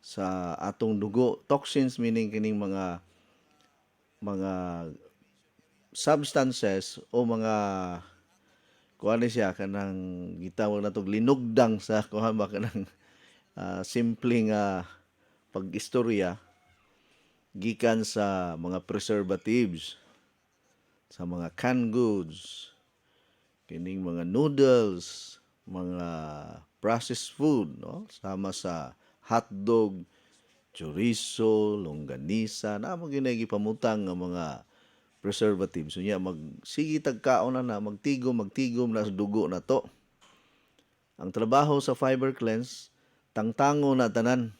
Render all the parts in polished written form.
sa atong dugo. Toxins meaning kining mga substances o mga kuan siya kanang gitawag natog linugdang sa kuan ba kanang simpleng pag-istorya gikan sa mga preservatives, sa mga canned goods, kining mga noodles, mga processed food, no? Sama sa hotdog, chorizo, longganisa, na mo ginay gipamutang nga mga preservatives. So sige tagkaon na magtigom na sa dugo na to. Ang trabaho sa fiber cleanse, tangtango na tanan.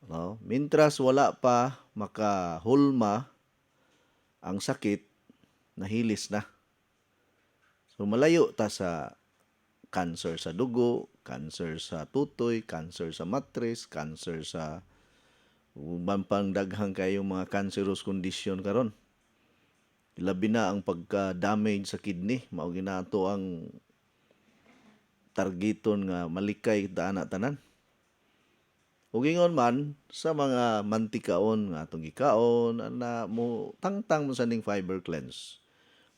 No? Mintras wala pa makahulma ang sakit, nahilis na. So malayo ta sa cancer sa dugo, cancer sa tutoy, cancer sa matris, cancer sa uban pang daghang kayong mga cancerous condition karon. Labi na ang pagka-damage sa kidney, mao ginato ang targeton nga malikay daan tanan. Ug ingon man sa mga mantikaon nga atong gikaon na mo tangtang mo sa ning fiber cleanse.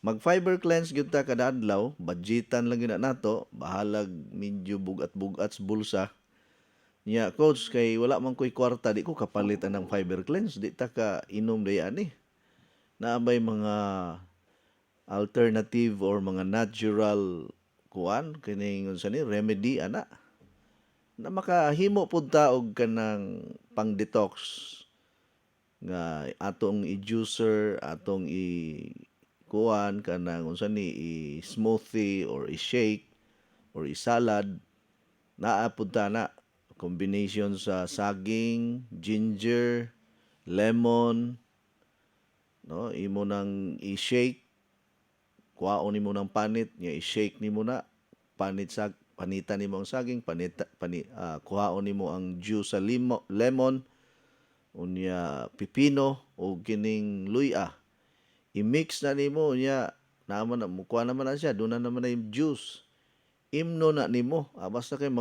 Mag-fiber cleanse gyud ta kada adlaw, budgetan lang gyud nato, bahalag medyo bugat-bugat sa bulsa. Nya coach kay wala man ko'y kwarta, di ko kapalit ang fiber cleanse, di ta ka inom dayan ni. Naabay mga alternative or mga natural kuan kining unsa ni remedy ana na makahimo pud ta og kanang pang-detox nga atong i-juicer, atong kuan kanang unsa ni i-smoothie or i-shake or i-salad, naa pud ta na combination sa saging, ginger, lemon, no, imo nang i-shake, kuhaon nimo ng panit, nya i-shake nimo na panitan nimo ang saging, kuhaon nimo ang juice sa lemon, unya pipino o kining luya. I-mix na nimo nya naman na mukuha naman na siya, doon na naman na yung juice. Imno na nimo, basta kay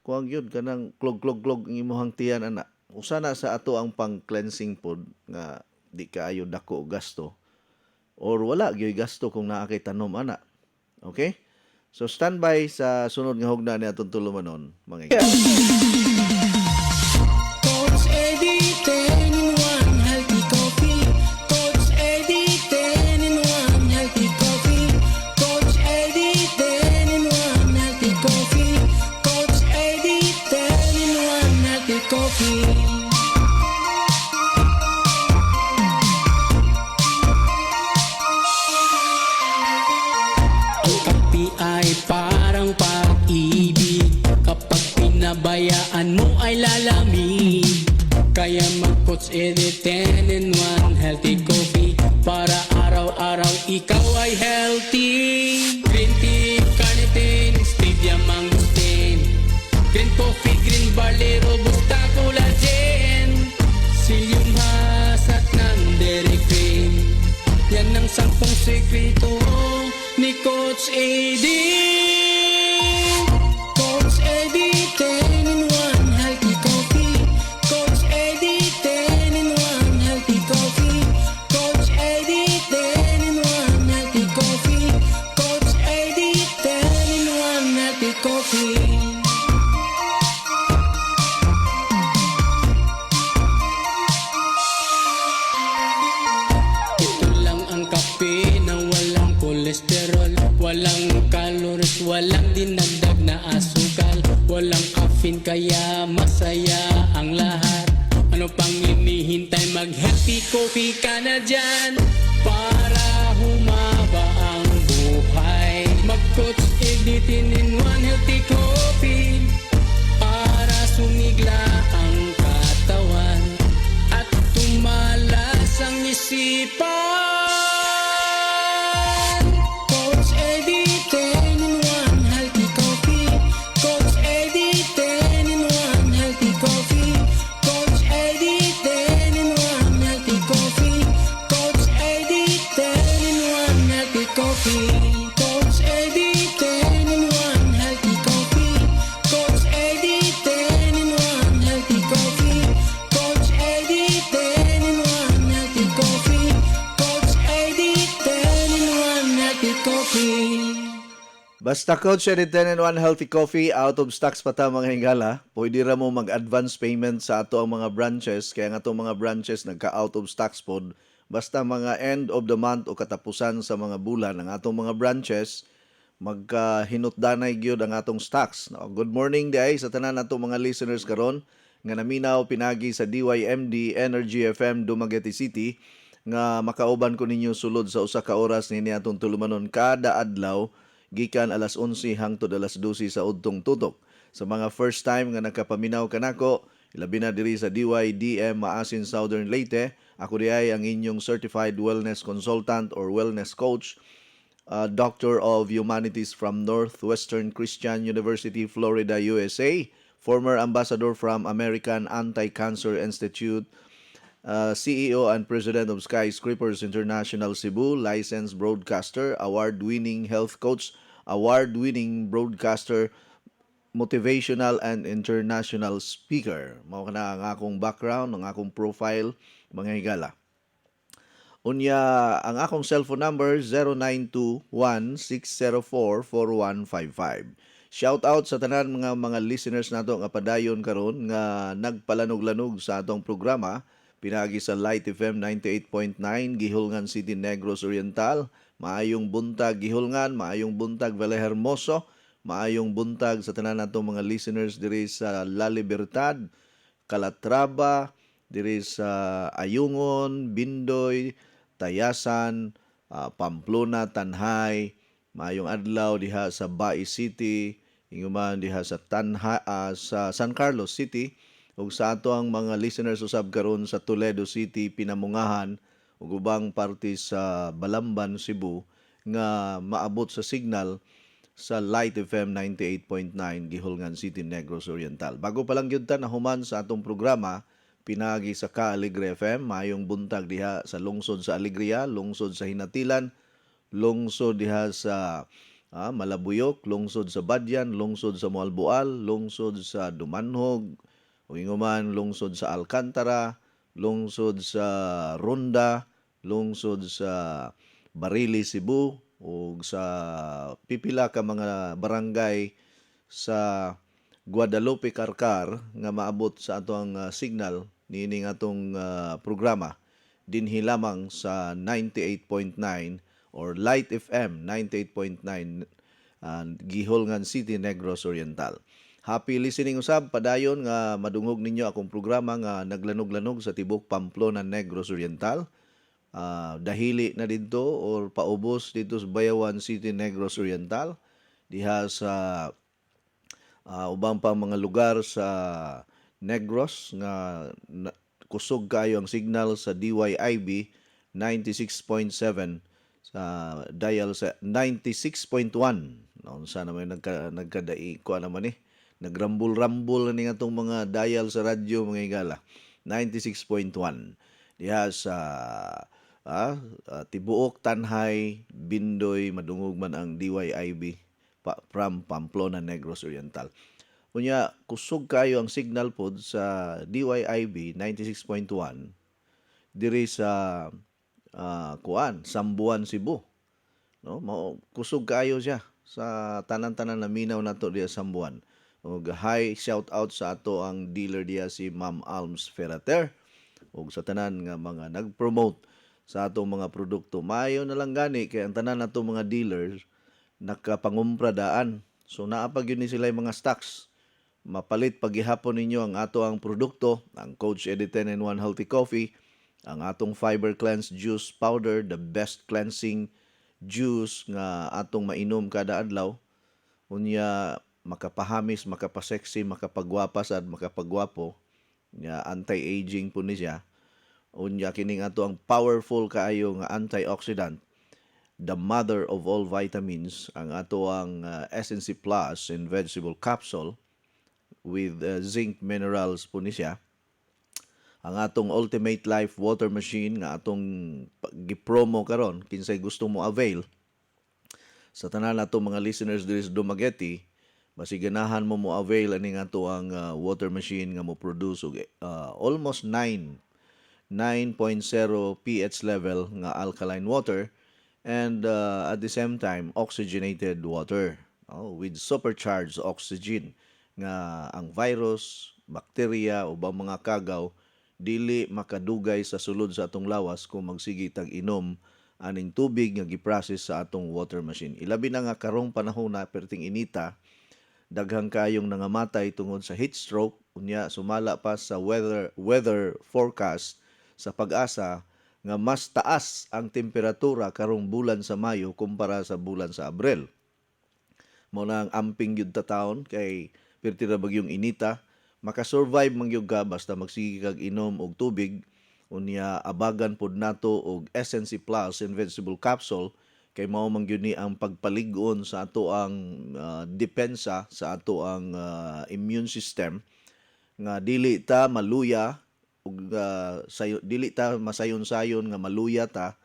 kuang yun kanang klog-klog-klog ang imuhang tiyan ana. Usa na sa ato ang pang-cleansing food nga di kaayo dako gasto or wala gyud gasto kung naa kay tanom ana. Okay? So standby sa sunod nga hugna ni atong tulumanon mga Coach Eddie 10 in 1 healthy coffee. Coach Eddie 10 in 1 healthy coffee. Coach Eddie 10 in 1 healthy coffee. Coach Eddie 10 in 1 healthy coffee. Ang kape ay parang pag-ibig, kapag pinabayaan mo ay lalamig. Kaya mag-Coach Eddie 10 in 1 healthy coffee, para araw-araw ikaw ay healthy. Green tea, carnitine, stevia, mangosteen, green coffee, green barley, robusta, collagen, psyllium husk at ng dairy cream. Yan ang 10 sekreto ni Coach Eddie. Coach Eddie 10 in 1 healthy coffee. Coach Eddie 10 in 1 healthy coffee. Coach Eddie 10 in 1 healthy coffee. Coach Eddie 10 in 1 healthy coffee. Ito lang ang kape na walang kolesterol, walang calories, walang dinagdag na asukal, walang caffeine, kaya masaya ang lahat. Ano pang hinihintay, mag-healthy coffee ka na dyan para humaba ang buhay. Mag-Coach Eddie 10 in 1 healthy coffee, para sumigla ang katawan at tumalas ang isipan. Coach Eddie 10 in 1 healthy coffee. Coach Eddie 10 in 1 healthy coffee. Coach Eddie 10 in 1 healthy coffee. Coach Eddie 10 in 1 healthy coffee. Coach Eddie 10 in 1 healthy coffee. Basta Coach Edit 10 and 1 Healthy Coffee, out of stocks pa ta mga hingala. Pwede ra mo mag-advance payment sa ato ang mga branches. Kaya nga itong mga branches nagka-out of stocks pod. Basta mga end of the month o katapusan sa mga bulan ng atong mga branches, magkahinutdanay gyud ang atong stocks. No? Good morning di ay sa tanan natong mga listeners karon nga naminaw pinagi sa DYMD Energy FM Dumaguete City nga makauban ko ninyo sulod sa usa ka oras nini atong tulumanon kada adlaw gikan alas 11 hangtod alas 12 sa udtong tutok. Sa mga first time nga nakapaminaw kanako, ilabi na diri sa DYDM Maasin Southern Leyte, ako di ay ang inyong certified wellness consultant or wellness coach, Doctor of Humanities from Northwestern Christian University, Florida, USA, former ambassador from American Anti-Cancer Institute, CEO and President of Skyscrapers International Cebu, licensed broadcaster, award-winning health coach, award-winning broadcaster, motivational and international speaker. Mao kana ang akong background, ang akong profile, mga higala. Unya, ang akong cellphone number 0921-604-4155. Shout out sa tanan mga listeners nato nga padayon karon nga nagpalanog-lanog sa atong programa pinagi sa Light FM 98.9 Gihulngan City, Negros Oriental. Maayong buntag Gihulngan, maayong buntag Vallehermoso, maayong buntag sa tanan natong mga listeners diri sa La Libertad, Calatrava, diri sa Ayungon, Bindoy, Tayasan, Pamplona, Tanhay, maayong adlaw diha sa Bai City, inguman diha sa sa San Carlos City, ug sa ato ang mga listeners usab karon sa Toledo City, Pinamungahan, ug ubang parte sa Balamban, Cebu nga maabot sa signal sa Light FM 98.9 Gihulngan City, Negros Oriental. Bago pa lang gyud ta nahuman sa atong programa, pinagi sa Ka Alegre FM, mayong buntag diha sa lungsod sa Alegria, lungsod sa Hinatilan, lungsod diha sa Malabuyok, lungsod sa Badyan, lungsod sa Moalboal, lungsod sa Dumanhog, o inguman lungsod sa Alcantara, lungsod sa Ronda, lungsod sa Barili, Cebu, o sa pipila ka mga barangay sa Guadalupe, Carcar nga maabot sa atong signal niining atong programa dinhi lamang sa 98.9 or Light FM 98.9 Gihulngan City, Negros Oriental. Happy listening usab, padayon nga madungog ninyo akong programa nga naglanog-lanog sa tibok Pamplona, Negros Oriental. Dahili na dito or paubos dito sa Bayawan City, Negros Oriental. Diha sa ubang pang mga lugar sa Negros nga kusog kayo ang signal sa DYIB 96.7 sa dial sa 96.1. No, sana may nagkadai ko naman nagrambul-rambul na ning atong mga dial sa radyo mga higala. 96.1 diha sa Tibuok, Tanhay, Bindoy, madungog man ang DYIB from Pamplona, Negros Oriental. Unya, kusog kayo ang signal pod sa DYIB 96.1 diri sa Sambuan, Cebu. No, kusog kayo siya sa tanan-tanan na minaw nato diya sa Sambuan. Og high shout out sa ato ang dealer diya si Ma'am Alms Ferrater ug sa tanan nga mga nag-promote sa atong mga produkto. Maayo na lang gani kay ang tanan nato mga dealers nakapangumradaan. So naa pa gyud ni sila mga stocks. Mapalit paghihapon ninyo ang ato ang produkto, ang Coach Edit 10 and 1 Healthy Coffee, ang atong Fiber Cleanse Juice Powder, the best cleansing juice nga atong mainom kada adlaw. Unya makapahamis, makapasexy, makapagwapas at makapagwapo. Nga anti-aging po ni siya. Unya kining ato ang powerful kaayo nga antioxidant, the mother of all vitamins, ang ato ang SNC Plus in vegetable capsule with zinc minerals po ni siya. Ang atong Ultimate Life Water Machine nga atong gipromo karon kinsay gusto mo avail sa tanan nato mga listeners diri sa Dumaguete, masiganahan mo avail ani nga ato ang water machine nga mo produce almost 9.0 pH level nga alkaline water and at the same time oxygenated water. with supercharged oxygen nga ang virus, bakterya o ba mga kagaw dili makadugay sa sulod sa atong lawas kung magsige tag inom aning tubig nga giprocess sa atong water machine. Ilabi na nga karong panahon na perting inita, daghang kayong nangamatay tungod sa heat stroke, unya sumala pa sa weather forecast sa pag-asa nga mas taas ang temperatura karong bulan sa Mayo kumpara sa bulan sa Abril. Mo na ang amping yun ta taon kay pertira bagyong inita, makasurvive man gyud ka basta magsige kag inom og tubig, unya abagan pod nato og SNC Plus Invincible Capsule kay mao man gyud ni ang pagpalig-on sa ato ang depensa sa ato ang immune system nga dili ta maluya ug dili ta masayon-sayon nga maluya ta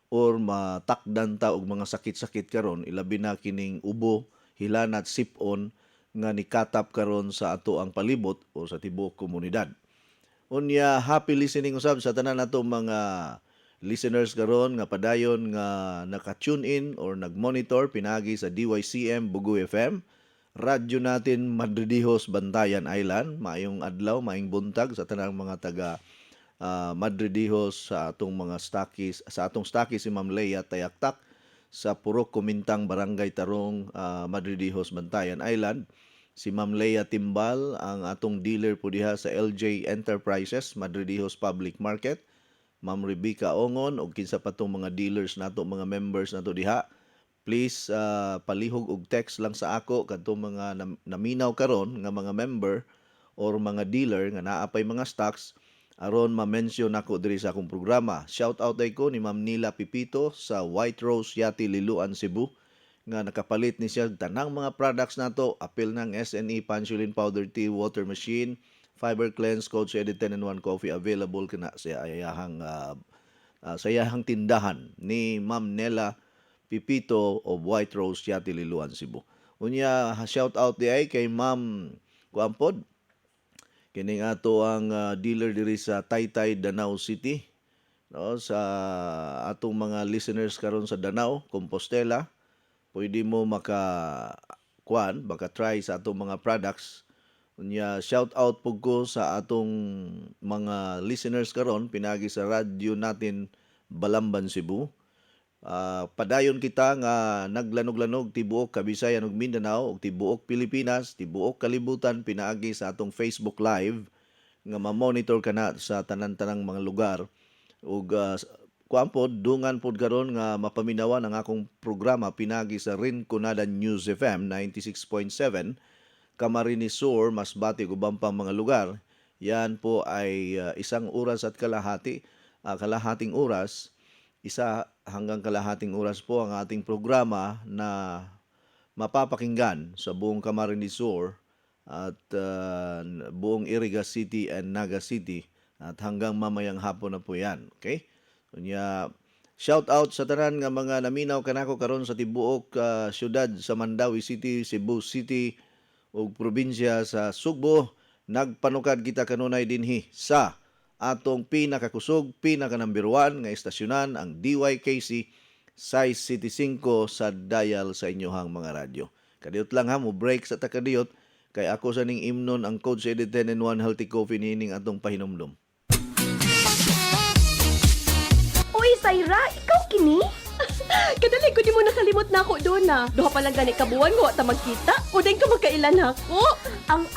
or matakdan ta og mga sakit-sakit karon, ilabi na kining ubo, hilanat, sipon nga nikatap karon sa ato ang palibot o sa tibuok komunidad. Unya, happy listening usab sa tanan nato mga listeners karon nga padayon nga naka-tune in or nag-monitor pinagi sa DYCM Bugo FM, radyo natin Madridijos, Bantayan Island. Maayong adlaw, maayong buntag sa tanang mga taga Madridijos sa atong mga stakis, sa atong stakis si Ma'am Leia Tayaktak sa Purok Kumintang Barangay Tarong, Madridijos, Bantayan Island. Si Ma'am Leia Timbal ang atong dealer po diha sa LJ Enterprises, Madridijos Public Market. Ma'am Rebecca Ongon ug kinsa pa tong mga dealers nato, mga members nato diha. Please palihog og text lang sa ako kadtong mga naminaw karon nga mga member or mga dealer nga naapay mga stocks aron ma-mention nako diri sa akong programa. Shout out ay ko ni Ma'am Nila Pipito sa White Rose Yati, Liloan, Cebu nga nakapalit ni siya tanang mga products nato, apil ng SNE Pansulin Powder Tea, Water Machine, Fiber Cleanse, Coach Edit 10-in-1 Coffee available kana sa sayahang tindahan ni Ma'am Nela Pipito of White Rose Yati, Liloan, Cebu. Unya shout out di ay kay Ma'am Kuampod, kining ato ang dealer diri sa Taytay, Danau City, no, sa atong mga listeners karon sa Danau, Compostela. Pwede mo maka-try sa atong mga products. Unya shout out pug ko sa atong mga listeners karon pinagi sa radyo natin Balamban, Cebu. Padayon kita nga naglanog-lanog tibuok Kabisayan ug Mindanao ug tibuok Pilipinas, tibuok kalibutan pinaagi sa atong Facebook Live nga ma-monitor kana sa tanan-tanang mga lugar ug kuampod dungan pod karon nga mapaminawan ang akong programa pinagi sa Rinconada News FM 96.7, Camarines Sur, Masbate ug ubang pang mga lugar. Yan po ay 1 oras at kalahating oras. 1 hanggang kalahating oras po ang ating programa na mapapakinggan sa buong Camarines Sur at buong Iriga City and Naga City at hanggang mamayang hapon na po yan. Okay? Kunya, shout out sa tanan nga mga naminaw kanako karon sa tibuok syudad sa Mandawi City, Cebu City ug probinsya sa Sugbo. Nagpanukad kita kanunay dinhi sa atong pinakakusog, pinaka-number 1 nga estasyonan, ang DYKC Size City 5 sa dial sa inyohang mga radyo. Kadiyot lang ha, mo break sa takadiyot kay ako sa ning imnon ang Coach Edit 10-in-1 Healthy Coffee nining atong pahinomdom. Uy, Syra, ikaw kini? Kadali ko di mo nakalimot na ako doon na. Duha pa lang gani kabuwan ko ta magkita. O din ka magkailan ako. Ang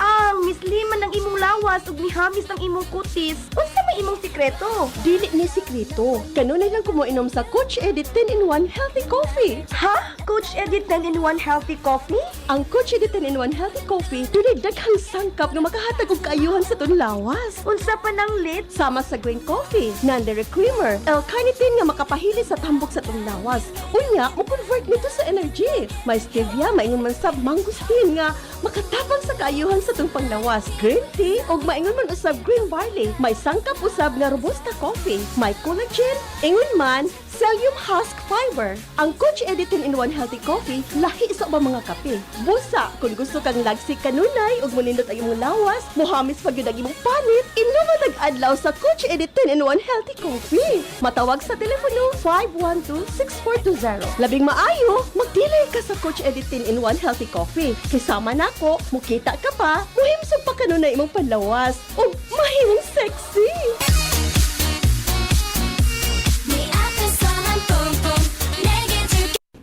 misliman ng imong lawas ug mihamis ng imong kutis. Unsa may imong sikreto? Dili ni sikreto. Kanunay lang ko mo inom sa Coach Edit 10-in-1 Healthy Coffee. Ha? Coach Edit 10-in-1 Healthy Coffee? Ang Coach Edit 10-in-1 Healthy Coffee dunay daghang sangkap nga makahatag og kaayuhan sa tong lawas. Unsa pa nang lit? Sama sa green coffee, non-dairy creamer, L-carnitine nga makapahili sa tambok sa tong lawas. Unya, mo convert nito sa energy. May stevia, maingon man sab mangosteen nga makatapang sa kaayuhan sa tong panglawas. Green tea ug maingon man usab green barley. May sangkap usab nga robusta coffee. May collagen, ingon man psyllium husk fiber. Ang Coach Edit 10-in-1 Healthy Coffee lahi sa ubang mga kape. Busa, kung gusto kang lagsik kanunay ug munindot ang imong lawas, mohamis pag yun ang imong panit, inuman nag-adlaw sa Coach Edit 10-in-1 Healthy Coffee. Matawag sa telepono 512-642 420. Labing maayo, magdili ka sa Coach Editin in 1 Healthy Coffee. Kasama nako, mukita ka pa, muhimsog pa kanunay imong panlawas. O mahimong sexy!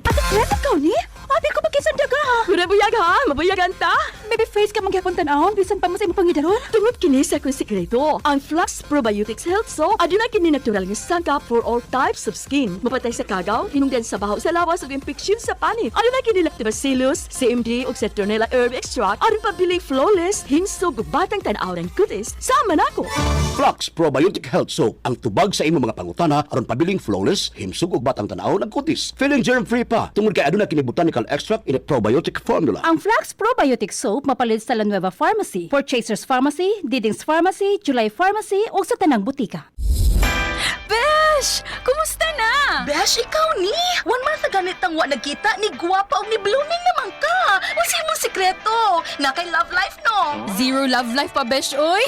Ate ikaw ni? Abi ko magkisan daga ha. Mabuyag ha, mabuyagan ta. Baby face ka magyapon tan-awon bisan pa mo sa imong pangidaron. Tungod kini sa akong sikreto, ang Flux Probiotics Health Soap aduna kini natural nga sangkap for all types of skin. Mapatay sa kagaw, hinungdan sa baho sa lawas ug infection sa panit. Aduna kini Lactobacillus, CMD ug Citronella herb extract aron pabiling flawless, hinsog ug batang tan-aw ng kutis. Sama nako. Flux Probiotic Health Soap ang tubag sa imong mga pangutana aron pabiling flawless, himsog ug batang tan-aw ng kutis. Feeling germ-free pa tungod kay aduna kini botanical extract in a probiotic formula. Ang Flax Probiotic Soap mapalit sa La Nueva Pharmacy, Purchasers Pharmacy, Diding's Pharmacy, July Pharmacy ug sa tanang butika. Besh! Kumusta na? Besh, ikaw ni! 1 month na ganit ang wa nagkita ni Guwapa o ni Blooming naman ka! Wala mong sikreto! Na kay love life, no? Zero love life pa, besh, oy.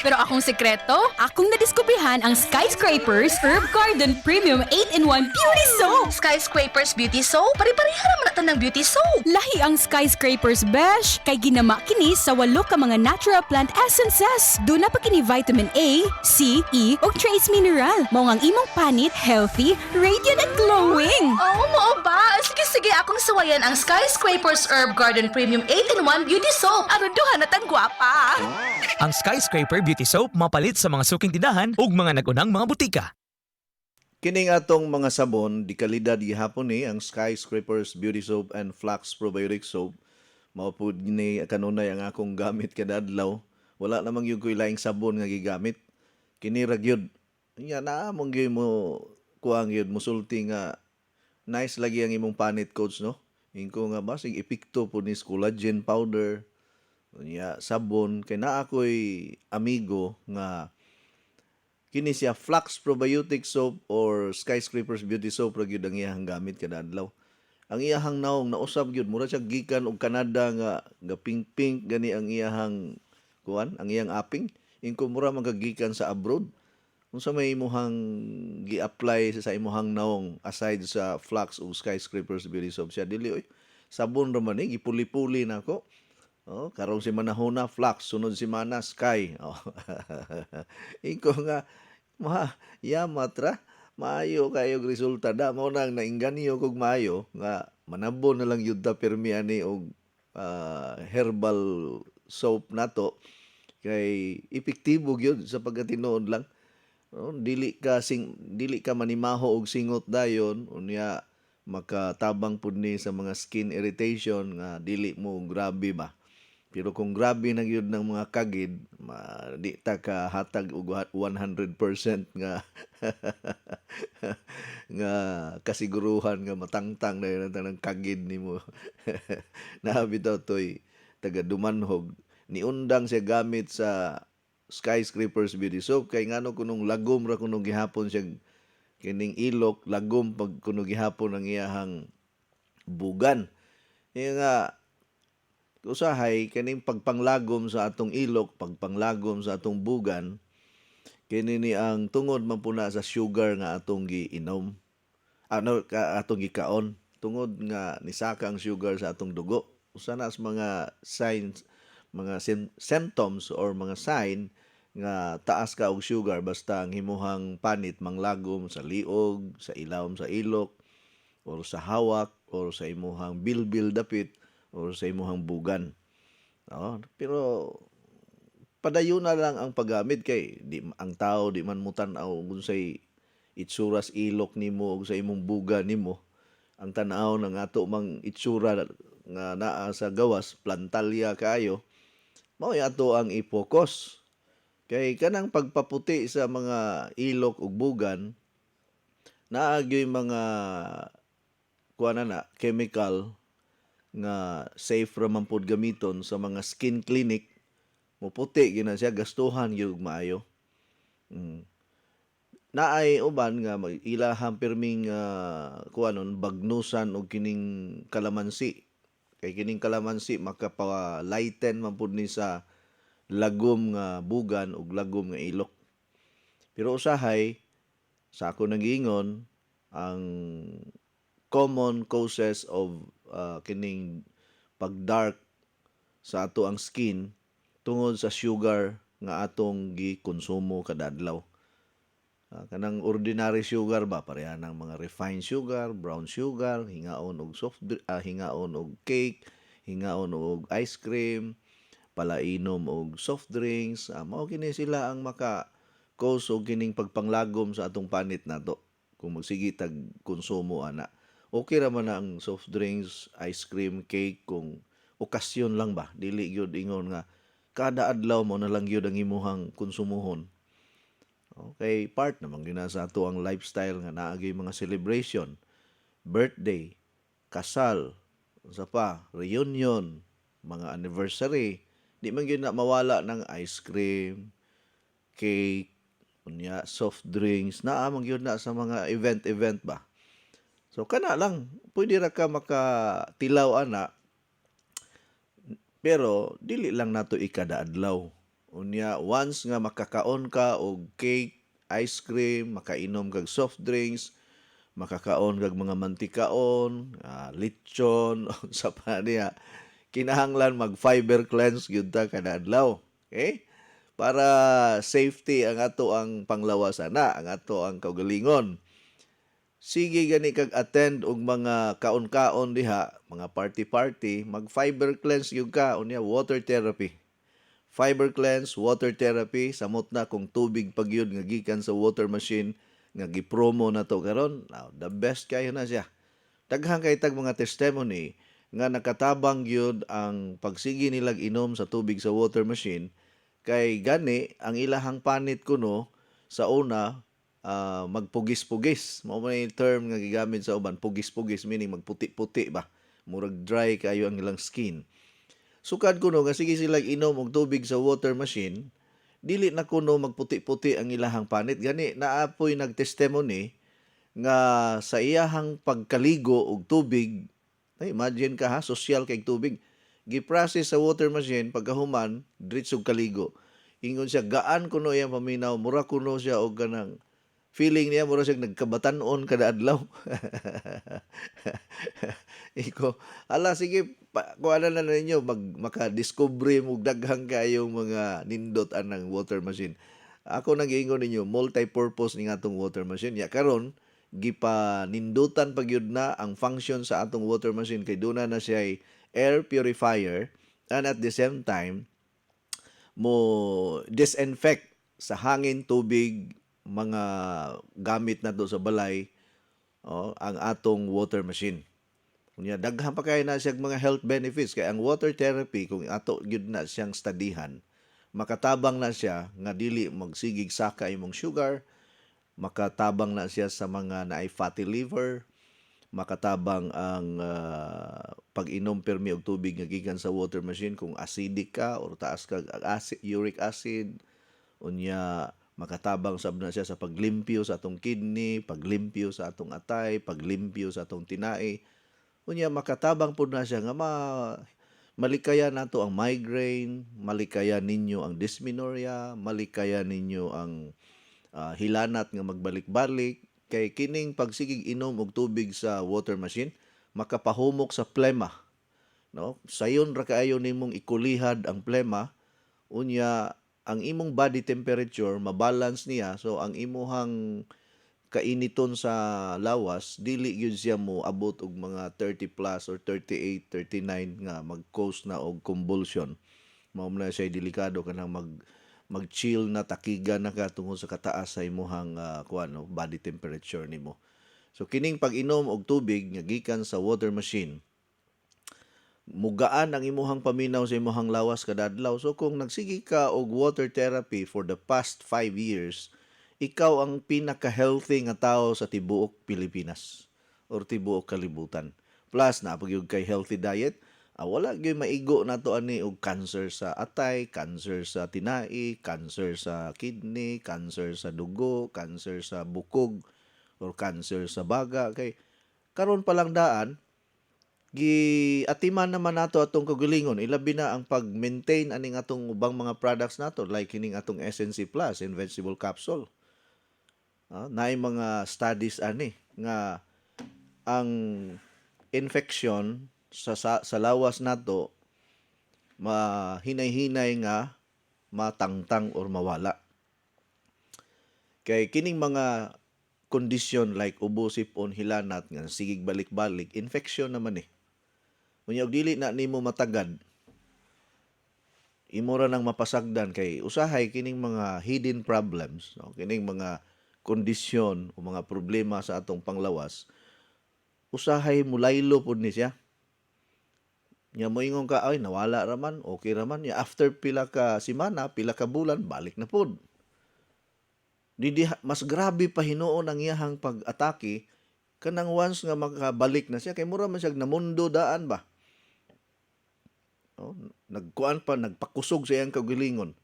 Pero akong sekreto, akong nadiskubrihan ang Skyscrapers Herb Garden Premium 8-in-1 Beauty Soap. Skyscrapers Beauty Soap? Pari-pariha naman natin ng beauty soap! Lahi ang Skyscrapers, besh. Kay ginama kini sa 8 ka mga natural plant essences. Doon na pa kini vitamin A, C, E, o trace mineral. Mao ang imong panit, healthy, radiant, and glowing. Oo, mo ba? Sige, akong sawayan ang Skyscrapers Herb Garden Premium 8-in-1 Beauty Soap. Aron duha na tang gwapa! Ang Skyscraper Beauty Soap mapalit sa mga suking tindahan ug mga nagunang mga butika. Kining atong mga sabon, di kalidad gihapon ni ang Skyscrapers Beauty Soap and Flux Probiotic Soap. Mao pud ni kanunay ang akong gamit kada adlaw. Wala namang yung ko'y laing sabon nga gigamit. Kini ra gyud. Nya na mong gyud mo kuang gyud musulti nga nice lagi ang imong panit, coach, no? Ingko nga basig epekto po ni collagen powder, nya sabon kay naa ako'y amigo nga kini siya Flux Probiotic Soap or Skyscrapers Beauty Soap ra gyud ang iyang gamit kada adlaw. Ang iyahang naong nausab gyud mura siya gikan og Canada nga pink gani ang iyahang kuan, ang iyang aping. Ingko mura magagikan sa abroad. Unsa may imuhang gi-apply sa imuhang naong aside sa Flux o Skyscrapers Beauty Soap siya dili oy. Sabon ra man ni gipuli-puli nako. Oh, karong si manahona Flux, sunod si mana Sky. Oh. Iko nga yamatra maayo kayo resulta da mao nang nainganyo kog maayo nga manabo na lang yud ta permi ani og herbal soap nato kay epektibo gyud sa pagkatinuod lang. Dili ka manimaho og singot dayon unya makatabang pud ni sa mga skin irritation nga dili mo grabe ba. Pero kung grabe na gyud ng mga kagid, di ta ka hatag og 100% nga nga kasiguruhan nga matangtang na ng kagid nimo. Nabitaw toy taga Dumanhog niundang siya gamit sa Skyscrapers Beauty Soap kay ngano kunong lagom ra kunong gihapon siya kining ilok lagom pag kunong gihapon ang iyahang bugan. Nga usahay kaning pagpanglagom sa atong ilok, pagpanglagom sa atong bugan kini ni ang tungod man puna sa sugar nga atong giinom. Atong gikaon tungod nga nisaka ang sugar sa atong dugo. Usa na sa mga signs, mga symptoms or mga sign nga taas ka og sugar basta ang himuhang panit manglagom sa liog, sa ilawom sa ilok, or sa hawak, or sa imuhang bilbil dapit, or sa imuhang bugan. Pero padayon na lang ang paggamit kay ang tao di man mutan-aw unsay itsuras ilok nimo og sa imong buga nimo. Ang tan-aw ng ato mang itsura nga naa sa gawas plantalya kaayo mao ato ang i-focus kay kanang pagpaputi sa mga ilok ug bugan naagyoy mga kuana na chemical nga safe ra man pud gamiton sa mga skin clinic muputi gina siya gastuhan gyud maayo. Naay uban nga ilahang perming kuanon bagnusan og kining kalamansi. Kay kining kalamansi makapa-lighten man pud ni sa lagom nga bugan ug lagom nga ilok. Pero usahay sa ako nagingon ang common causes of kining pagdark sa ato ang skin tungod sa sugar nga atong gikonsumo kada adlaw. Kanang ordinary sugar ba pareha ng mga refined sugar, brown sugar, hingaon og hingaon og cake, hingaon og ice cream, palainom og soft drinks, mao kini sila ang maka cause og kining pagpanglagom sa atong panit nato kung magsige tag konsumo ana. Okay ra man na ang soft drinks, ice cream, cake kung okasyon lang ba, dili gyud ingon nga kada adlaw mo na lang gyud ang imuhang konsumuhon. Okay, part naman gina sa ato ang lifestyle nga naagi mga celebration, birthday, kasal, sa pa, reunion, mga anniversary. Di man gyud na mawala ng ice cream, cake, unya soft drinks, naa man gyud na sa mga event ba. So kana lang, pwede ra ka makatilaw ana, pero dili lang nato ikada adlaw. Unya once nga makakaon ka og cake, ice cream, makainom kag soft drinks, makakaon kag mga mantikaon, lechon, sa pa niya, kinahanglan mag fiber cleanse gyud ta kada adlaw. Okay? Para safety ang ato ang panglawas ana, ang ato ang kaugalingon. Sige gani kag attend og mga kaon-kaon diha, mga party-party, mag fiber cleanse gyud ka, unya water therapy. Fiber cleanse, water therapy, samot na kung tubig pagyud nga gikan sa water machine nga gipromo na to karon. Now, the best kayo na siya. Daghang kay tag mga testimony nga nakatabang gyud ang pagsigi nilag inom sa tubig sa water machine kay gani ang ilahang panit kuno sa una magpugis-pugis. Mao may term nga gigamit sa uban, pugis-pugis meaning magputi-puti ba. Murag dry kayo ang ilang skin. Sukad kuno nga sige sila inom og tubig sa water machine, dili na kuno magputi-puti ang ilahang panit. Gani naapoy nagtestimony nga sa iyahang pagkaligo og tubig, imagine ka ha, social kay tubig, giprocess sa water machine pagkahuman diretso kaligo. Ingon siya gaan kuno iyang paminaw, mura kuno siya og kanang feeling niya mura siya nagkabatan-on kada adlaw. Iko, ala sige, kuana na ninyo makadiscovery mo daghang kayong mga nindot anang water machine. Ako nag-iingon ninyo multi-purpose ning atong water machine. Ya karon gipanindutan pagyud na ang function sa atong water machine kay duna na siya air purifier and at the same time mo disinfect sa hangin, tubig, mga gamit na do sa balay ang atong water machine. Unya daghan pa kay na siyang mga health benefits kay ang water therapy kung ato gyud na siyang studyhan, makatabang na siya nga dili magsigig saka imong sugar, makatabang na siya sa mga naay fatty liver, makatabang ang pag-inom permi og tubig nga gikan sa water machine kung acidic ka or taas ka uric acid. Unya makatabang sab na siya sa paglimpyo sa atong kidney, paglimpyo sa atong atay, paglimpyo sa atong tinai. Unya makatabang pud na siya nga malikaya nato ang migraine, malikaya ninyo ang dysmenorrhea, malikaya ninyo ang hilanat nga magbalik-balik. Kay kining pagsigig inom og tubig sa water machine makapahumok sa plema, no? Sayon ra kaayo nimong ikulihad ang plema, unya ang imong body temperature mabalance niya, so ang imuhang kainiton sa lawas dili gyud siya mo abot og mga 30 plus or 38, 39 nga mag-cause na og convulsion. Mao na siya delikado kanang mag-chill na takiga na ka tungod sa kataas sa imuhang body temperature nimo. So kining pag-inom og tubig nga gikan sa water machine, mugaan ang imuhang paminaw sa imuhang lawas kada adlaw. So kung nagsigi ka og water therapy for the past 5 years, ikaw ang pinaka-healthy nga tao sa tibuok Pilipinas or tibuok kalibutan. Plus na pagyud kay healthy diet, wala gyud maigo nato ani og cancer sa atay, cancer sa tinai, cancer sa kidney, cancer sa dugo, cancer sa bukog or cancer sa baga. Kay karon pa lang daan giatiman naman nato atong kagalingon, ilabi na ang pag-maintain aning atong ubang mga products nato like kining atong SNC Plus and vegetable capsule. Naay mga studies ani nga ang infection sa lawas nato mahinay-hinay nga matangtang or mawala. Kay kining mga kondisyon like ubo, sipon, hilanat nga sigig balik-balik, infection naman eh. Unya og dili na nimo matagad, imo ra nang mapasagdan kay usahay kining mga hidden problems, no? Kining mga kondisyon o mga problema sa atong panglawas, usahay mulaylo pud ni siya. Nya moingon ka, ay nawala raman, okay raman. Ya after pila ka semana, pila ka bulan, balik na pud. Mas grabe pa hinuon ang iyahang pag-atake kanang once nga makabalik na siya kay mura man siya namundo daan ba. Oh, nagkuan pa, nagpakusog sa iyang kagalingon.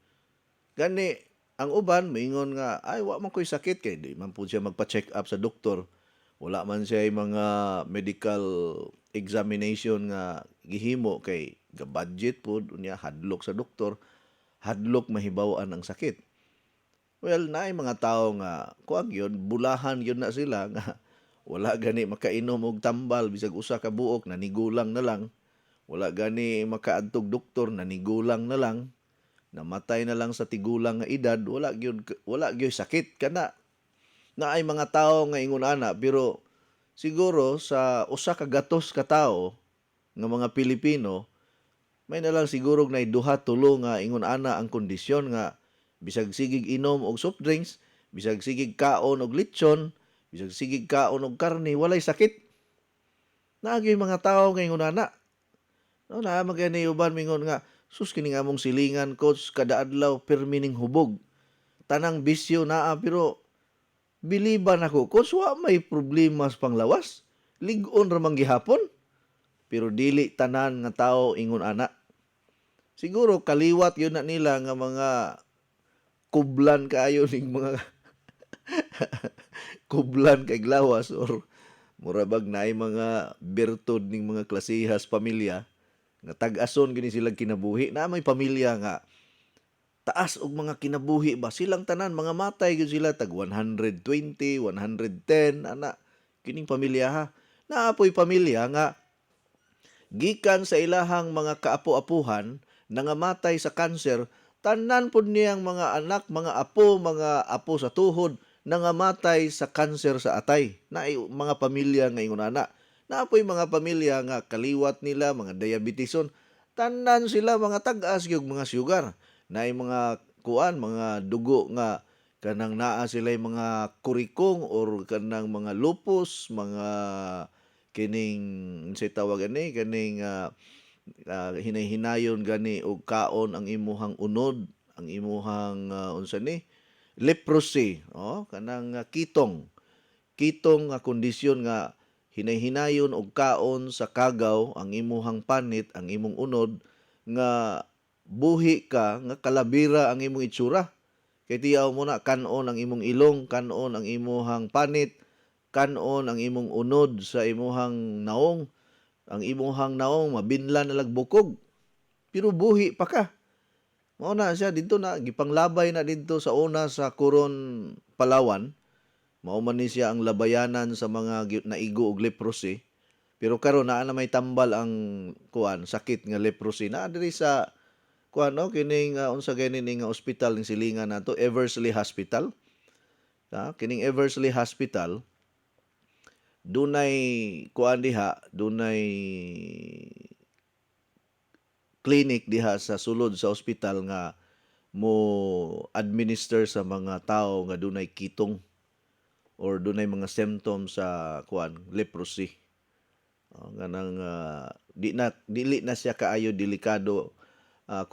Gani ang uban moingon nga ay wa man koy sakit kay di man pud siya magpa-check up sa doktor. Wala man siya mga medical examination nga gihimo kay ga-budget pud unya hadlok sa doktor, hadlok mahibaw-an ang sakit. Well, naay mga tao nga kuang yun, bulahan yun na sila nga wala gani makainom og tambal bisag usa ka buok nanigulang na lang. Wala gani makaadtog doktor nanigulang na lang. Namatay na lang sa tigulang nga edad, wala gyud sakit kana. Naay mga tao nga ingon ana pero siguro sa usa ka gatos ka tawo nga mga Pilipino may nalang siguro na duha tulo nga ingon ana ang kondisyon nga bisag sigig inom og soft drinks, bisag sigig kaon og lechon, bisag sigig kaon og karne, walay sakit. Naagay mga tao nga ingon ana. No, na magani uban mingon nga, sus kini nga mong silingan coach kada adlaw permining hubog. Tanang bisyo naa pero biliban ako coach wa may problema sa panglawas. Lig-on ra man gihapon. Pero dili tanan nga tao ingon ana. Siguro kaliwat yun na nila nga mga kublan kaayo ning mga kublan kay glawas or murabag naay mga bertud ning mga klasihas pamilya nga tag-ason gini silang kinabuhi na may pamilya nga taas og mga kinabuhi ba silang tanan mga matay gyud sila tag 120, 110 ana kining pamilya ha. Naapoy pamilya nga gikan sa ilahang mga kaapo-apuhan nangamatay sa kanser. Tanan pud niyang mga anak, mga apo sa tuhod nangamatay sa kanser sa atay. Naay mga pamilya nga ingon ana. Naapoy mga pamilya nga kaliwat nila mga diabetison. Tanan sila mga tag-as gyud mga sugar. Naay mga mga dugo nga kanang naa sila mga kurikong or kanang mga lupus, mga kining say tawag ani kaning hinay-hinayon gani og kaon ang imuhang unod, ang imuhang unsa ni leprosy, kanang kitong nga kondisyon nga hinay-hinayon og kaon sa kagaw ang imuhang panit, ang imong unod nga buhi ka nga kalabira ang imong itsura. Kay tiyaw mo na kanon ang imong ilong, kanon ang imuhang panit, kanon ang imong unod sa imuhang naong. Ang imuhang naong mabinlan na lagbukog. Pero buhi pa ka. Mao na siya dito na gipanglabay na dito sa una sa Coron, Palawan. Mao man ni siya ang labayanan sa mga naigo og leprosy. Pero karon naa na may tambal ang sakit nga leprosy na diri sa kining unsa gani nga ospital ning silingan nato, Eversley Hospital. Kining Eversley Hospital dunay dunay clinic diha sa sulod sa ospital nga mo administer sa mga tao nga dunay kitong or dunay mga symptoms sa leprosy. Ganang dili na siya kaayo delikado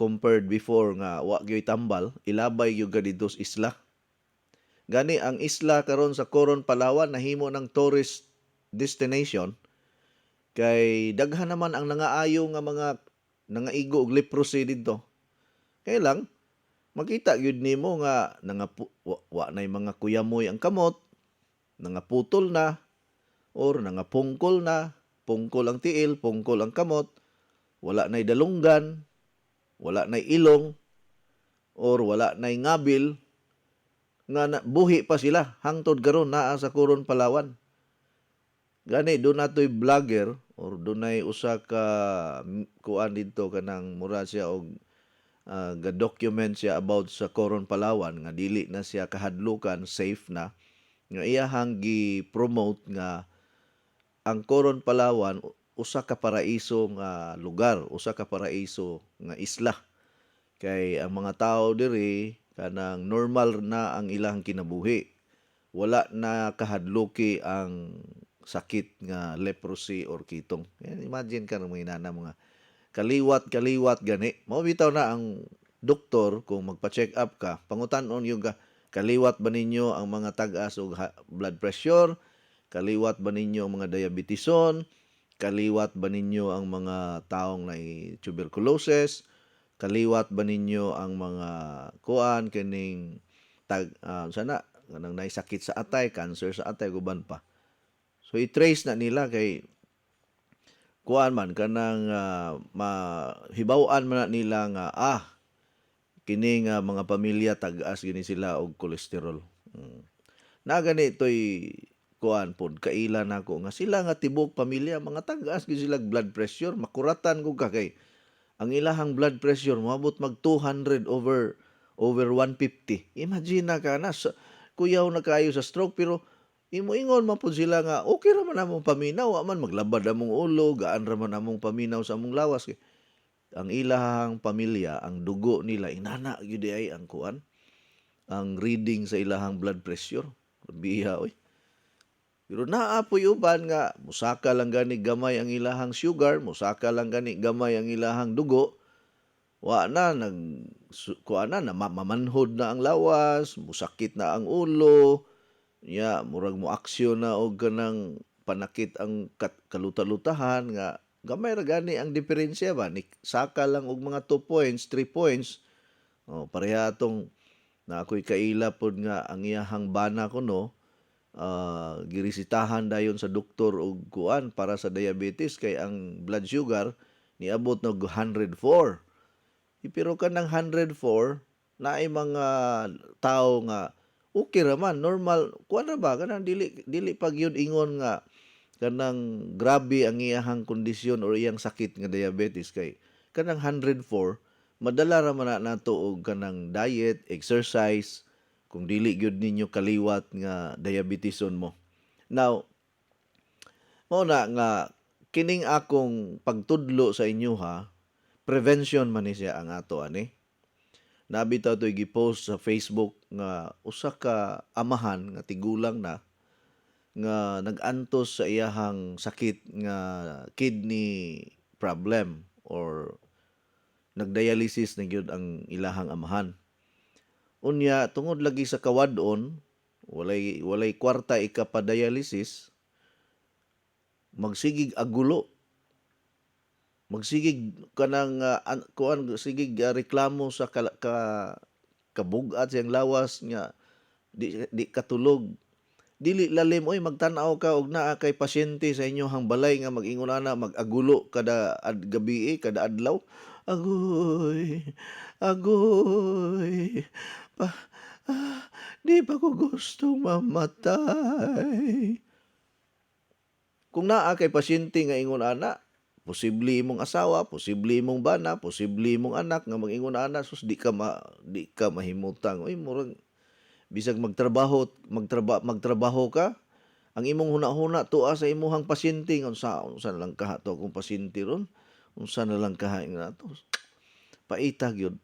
compared before nga wa gyud tambal, ilabay gyud dito sa isla. Gani ang isla karon sa Coron, Palawan nahimo ng tourist destination kay daghan naman ang nangaayo nga mga nangaigo og leprosy didto. Kaya lang makita gyud nimo nga wa nay mga kuyamoy ang kamot, nangaputol na or nangapungkol na, pungkol ang tiil, pungkol ang kamot, wala nay dalunggan, wala nay ilong or wala nay ngabil nga buhi pa sila hangtod karon naa sa Coron, Palawan. Gani doon natoy vlogger or dunay usa ka kuan dito kanang mura siya og ga-document siya about sa Coron Palawan nga dili na siya kahadlukan, safe na. Nga iyahang gi-promote nga ang Coron Palawan usa ka paraiso nga lugar, usa ka paraiso nga isla. Kay ang mga tao diri kanang normal na ang ilang kinabuhi. Wala na kahadluki ang sakit nga leprosy or kitong. Imagine ka ng mga inana mga kaliwat gani. Mao bitaw na ang doktor kung magpa-check up ka, pangutan-on yung kaliwat ba ninyo ang mga tag-as og blood pressure, kaliwat ba ninyo ang mga diabetison, kaliwat ba ninyo ang mga taong na tuberculosis, kaliwat ba ninyo ang mga kuan kining sana kanang naisakit sa atay, cancer sa atay guban pa. So i-trace na nila kay kuan man kanang mahibaw-an man na nila nga kini nga mga pamilya tag-as gini sila og kolesterol. Na gani toy kuan pod kaila nako nga sila nga tibok pamilya mga tag-as gid sila blood pressure, makuratan ko ka kay ang ilahang blood pressure moabot mag 200 over 150. Imagine na ka na kuyaw na kayo sa stroke pero ingon man po sila nga okay ra man among paminaw, wa man maglabad among ulo, gaan ra man among paminaw sa among lawas. Ang ilahang pamilya, ang dugo nila inana gyud ay ang kuan, ang reading sa ilahang blood pressure. Biya oy. Pero naapoy uban nga musaka lang gani gamay ang ilahang sugar, musaka lang gani gamay ang ilahang dugo. Wa na kuan na mamanhod na ang lawas, musakit na ang ulo. Murag mo aksyon na og kanang panakit ang kalutalutahan nga gamay ra gani ang diferensya ba ni saka lang og mga 2 points, 3 points. Pareha atong na ako'y kaila pod nga ang iyahang bana ko no girisitahan dayon sa doktor og kuan para sa diabetes kay ang blood sugar niabot og 104. Pero kanang 104 naay mga tao nga okay raman, normal. Kuan ra ba kanang dili pag yun ingon nga kanang grabe ang iyahang kondisyon or iyang sakit nga diabetes kay kanang 104 madala ra man nato og kanang diet, exercise kung dili gyud ninyo kaliwat nga diabeteson mo. Now, mao na nga kining akong pagtudlo sa inyo prevention man ni siya ang ato ani. Nabitaw to'y gipost sa Facebook nga usa ka amahan nga tigulang na nga nag-antos sa iyahang sakit nga kidney problem or nagdialysis na gyud ang ilahang amahan. Unya tungod lagi sa kawadon, walay kwarta ikapadialysis, magsigig agulo. Magsigig kanang sigig reklamo sa kabugat siyang lawas nga di katulog. Dili lalim oy magtan-aw ka og naa kay pasyente sa inyohang balay nga mag-ingon ana mag-agulo kada gabi kada adlaw. Agoy. Di pa ko gustong mamatay. Kung naa kay pasyente nga ingon ana, posible imong asawa, posible imong bana, posible imong anak nga mag-ingon ana sus di ka mahimutang. Oy murag bisag magtrabaho ka, ang imong huna-huna tuwa sa imuhang pasyente unsa lang kaha to kung pasyente ron, unsa na lang kaha nga to. Paita gyud.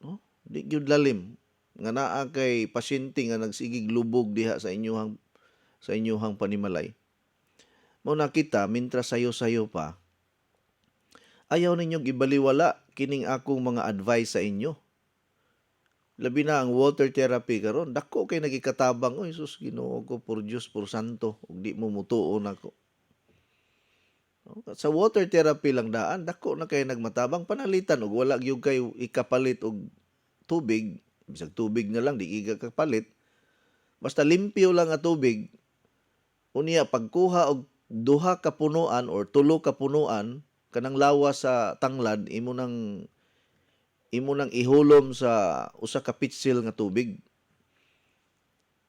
No? Di gyud lalim nga naa kay pasyente nga nagsigig lubog diha sa inyuhang panimalay. Mao na kita mintras sayo-sayo pa. Ayaw ninyong ibaliwala kining akong mga advice sa inyo. Labi na ang water therapy karon, dako kay nagikatabang oy sus Ginoo ko por Dios por santo ug di mo mutuon ako. Sa water therapy lang daan, dako na kay nagmatabang panalitan ug wala gyud kay ikapalit og tubig, bisag tubig na lang di iga kapalit. Basta limpyo lang nga tubig. Unya pagkuha og 2 ka punuan or 3 ka punuan kanang lawas sa tanglad imo nang ihulom sa usa ka pitsil nga tubig.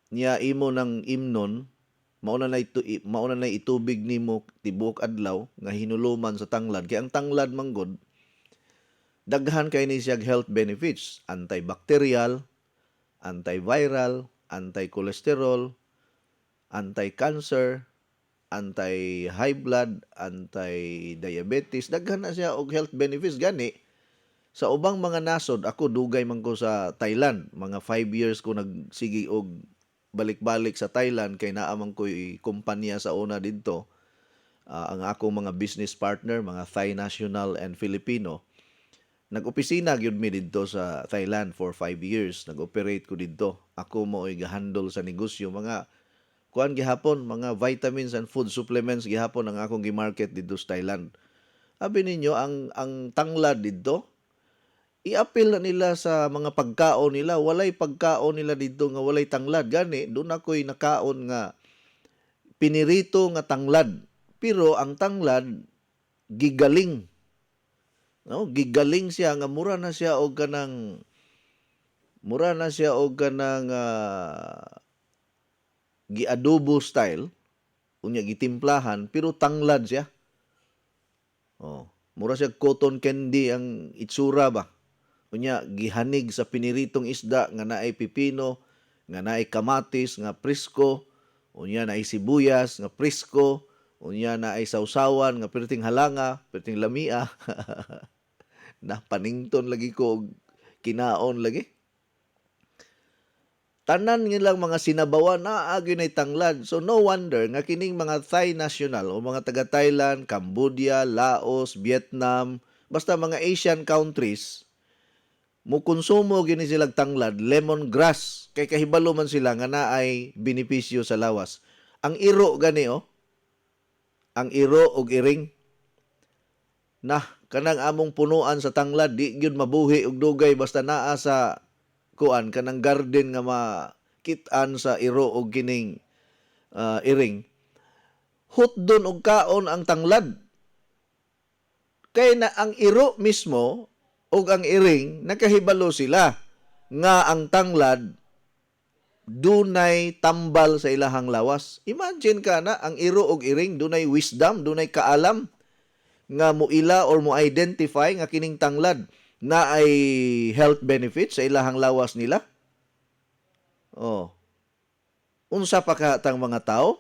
Nya imo nang imnon mauna na itubig nimo tibuok adlaw nga hinuluman sa tanglad. Kaya ang tanglad manggod daghan kay ni siya health benefits, antibacterial, antiviral, anti-cholesterol, anti-cancer, anti-high blood, anti-diabetes, daghan na siya og health benefits gani. Sa ubang mga nasod, ako dugay man ko sa Thailand, mga 5 years ko nagsigi og balik-balik sa Thailand kay naa man ko'y kumpanya sa una didto. Ang akong mga business partner, mga Thai national and Filipino, nag-opisina gyud mi didto sa Thailand for 5 years. Nag-operate ko didto. Ako mo i-handle sa negosyo, mga kuan gihapon, mga vitamins and food supplements gihapon ang akong gi-market didto sa Thailand. Abi ninyo ang tanglad didto, i-appeal na nila sa mga pagkaon nila. Walay pagkaon nila dito nga walay tanglad. Gani, doon ako'y nakaon nga pinirito nga tanglad. Pero ang tanglad, gigaling. No? Gigaling siya nga mura na siya og kanang giadobo style. Unya gitimplahan, pero tanglad siya. Oh, mura siya cotton candy ang itsura ba. Unya gihanig sa piniritong isda nga naay pipino, nga naay kamatis nga presko, unya naay sibuyas nga presko, unya naay sausawan nga perting halanga, perting lamia. Na panington lagi ko og kinaon lagi. Tanan nilang mga sinabawan na nay tanglad. So no wonder nga kining mga Thai national o mga taga Thailand, Cambodia, Laos, Vietnam, basta mga Asian countries, mo konsumo gini silang tanglad, lemongrass, kay kahibalo man sila nga naay benepisyo sa lawas. Ang iro gani ang iro og iring, kanang among punuan sa tanglad, di gyud mabuhi og dugay basta naa sa kuan kanang garden nga makit-an sa iro og kining iring. Hutdon og kaon ang tanglad. Kay na ang iro mismo ug ang iring nakahibalo sila nga ang tanglad dunay tambal sa ilahang lawas. Imagine ka na ang iro ug iring dunay wisdom, dunay kaalam nga moila or mo identify nga kining tanglad na ay health benefits sa ilahang lawas nila. Oh. Unsa pa ka tang mga tao?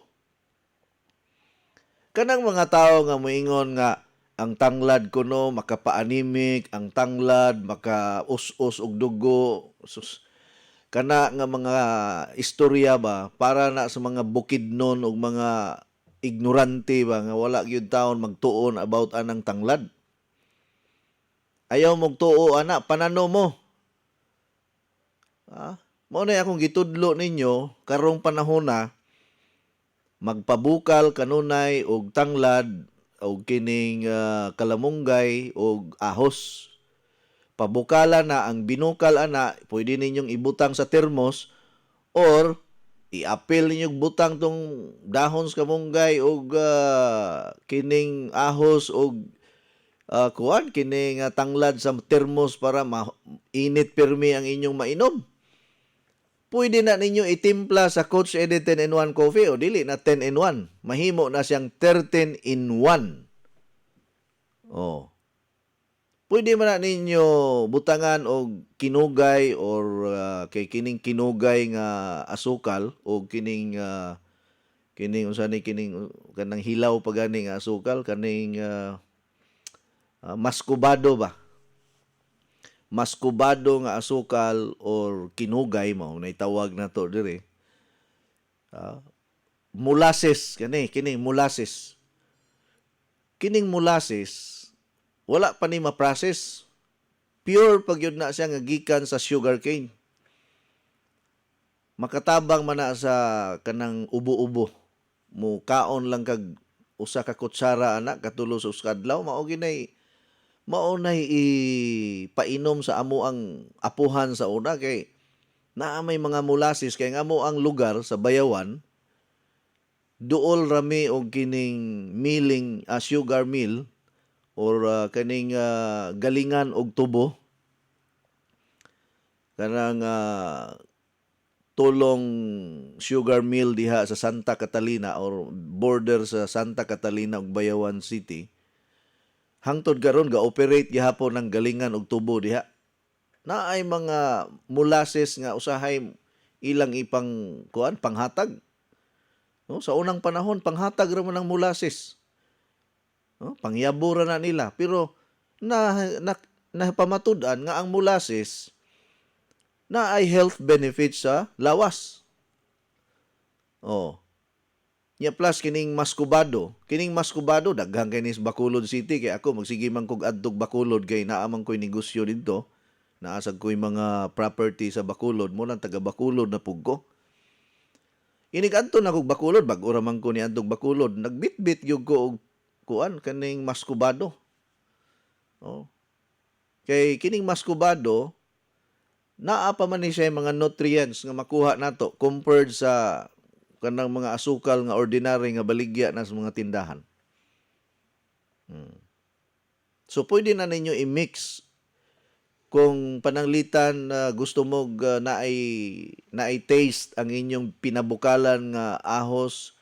Kanang mga tao nga moingon nga ang tanglad kuno makapaanimik, ang tanglad maka-us-us og dugo. Sus. Kana nga mga istorya ba para na sa mga bukidnon og mga ignorante ba nga wala gyud taon magtuon about anang tanglad. Ayaw mong tuo ana, panano mo. Mao na akong gitudlo ninyo karong panahon na magpabukal kanunay og tanglad og kining kalamunggay og ahos. Pabukala na ang binukal ana, pwede ninyong ibutang sa termos or i-apil ninyong butang tong dahon sa kamunggay og kining ahos og kining tanglad sa termos para init permi ang inyong mainom. Pwede na ninyo itimpla sa Coach Eddie 10-in-1 coffee o dili na 10-in-1. Mahimo na siyang 13-in-1. Oh. Pwede man na ninyo butangan og kinugay or kay kining kinugay nga asukal o kining unsa ni kining kanang hilaw pa gani nga asukal kaning maskubado ba? Maskubado nga asukal or kinugay mao na tawag na to dire. Molasses kining molasses. Kining molasses wala pa ni ma-process. Pure pag yun na siya nga gikan sa sugarcane. Makatabang man na sa kanang ubo-ubo. Mo kaon lang kag usa ka kutsara ana katulo sa uskadlaw mao nay ipainom sa amo ang apuhan sa una kay naa may mga molasses kay nga amo ang lugar sa Bayawan duol rami og kining milling sugar mill or kaning galingan og tubo kanang tulong sugar mill diha sa Santa Catalina or border sa Santa Catalina ug Bayawan City, hangtod karon ga-operate gihapon ng galingan og tubo diha. Naay mga molasses nga usahay ilang ipang panghatag. No, sa unang panahon panghatag ra man ng molasses. No, pangyabo ra na nila, pero napamatud-an nga ang molasses na ay health benefits sa lawas. Oh. Nya plus kining maskubado daghang kay nis Bacolod City, kay ako magsige man kog adtog Bacolod kay naa man ko'y negosyo didto. Naasag ko'y mga property sa Bacolod, mo lang taga Bacolod na pugko. Inig adto na kog Bacolod, bag-o ra man ko ni adtog Bacolod, nagbitbit gyud ko og kaning maskubado. Oh. Kay kining maskubado, naa pa man ni siya mga nutrients nga makuha nato compared sa kanang mga asukal nga ordinary nga baligya na sa mga tindahan. So pwede na ninyo i-mix kung pananglitan gusto mo naay taste ang inyong pinabukalan nga ahos,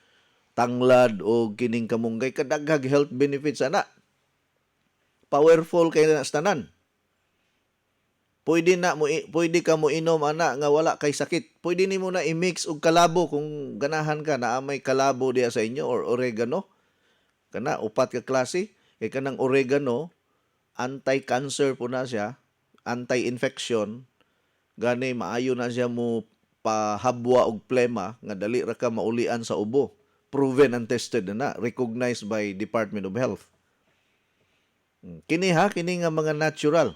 tanglad o kining kamunggay, kadaghag health benefits ana. Powerful kay na sa tanan. Pwede ka mo inom ana nga wala kay sakit. Pwede nimo na i-mix og kalabo kung ganahan ka na may kalabo diya sa inyo or oregano. Kana upat ka klase, kay kanang oregano anti-cancer po na siya, anti-infection, gani maayo na siya mo pahabwa og plema nga dali ra ka maulian sa ubo. Proven and tested na, recognized by Department of Health. Kini nga mga natural.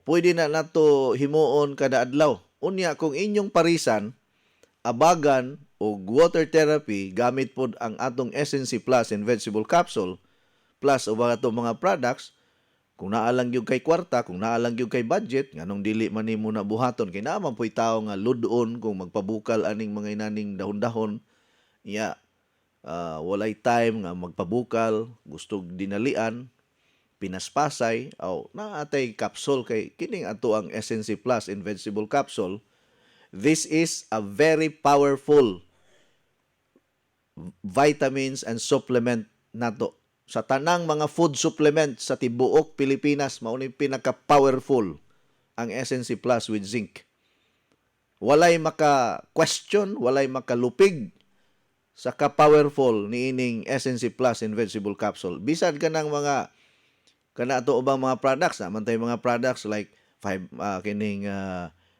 Pwede na nato himuon kada adlaw. Unya kung inyong parisan, abagan o water therapy, gamit pod ang atong SNC Plus and Vegetable Capsule plus o mga mga products, kung naalang yung kay kwarta, kung naalang yung kay budget, nganong dili man nimo na buhaton, kay naman po'y tao nga ludon kung magpabukal aning mga inaning dahon-dahon, walay time nga magpabukal, gusto dinalian, pinaspasay, naatay capsule kay kining ato ang SNC Plus and Vegetable Capsule. This is a very powerful vitamins and supplement nato. Sa tanang mga food supplement sa tibuok Pilipinas, mao ni pinaka-powerful ang SNC Plus with zinc. Walay maka-question, walay makalupig sa ka-powerful ni ining SNC Plus and Vegetable Capsule. Bisad ka ng mga kana ato ubang mga products, naman tayo mga products like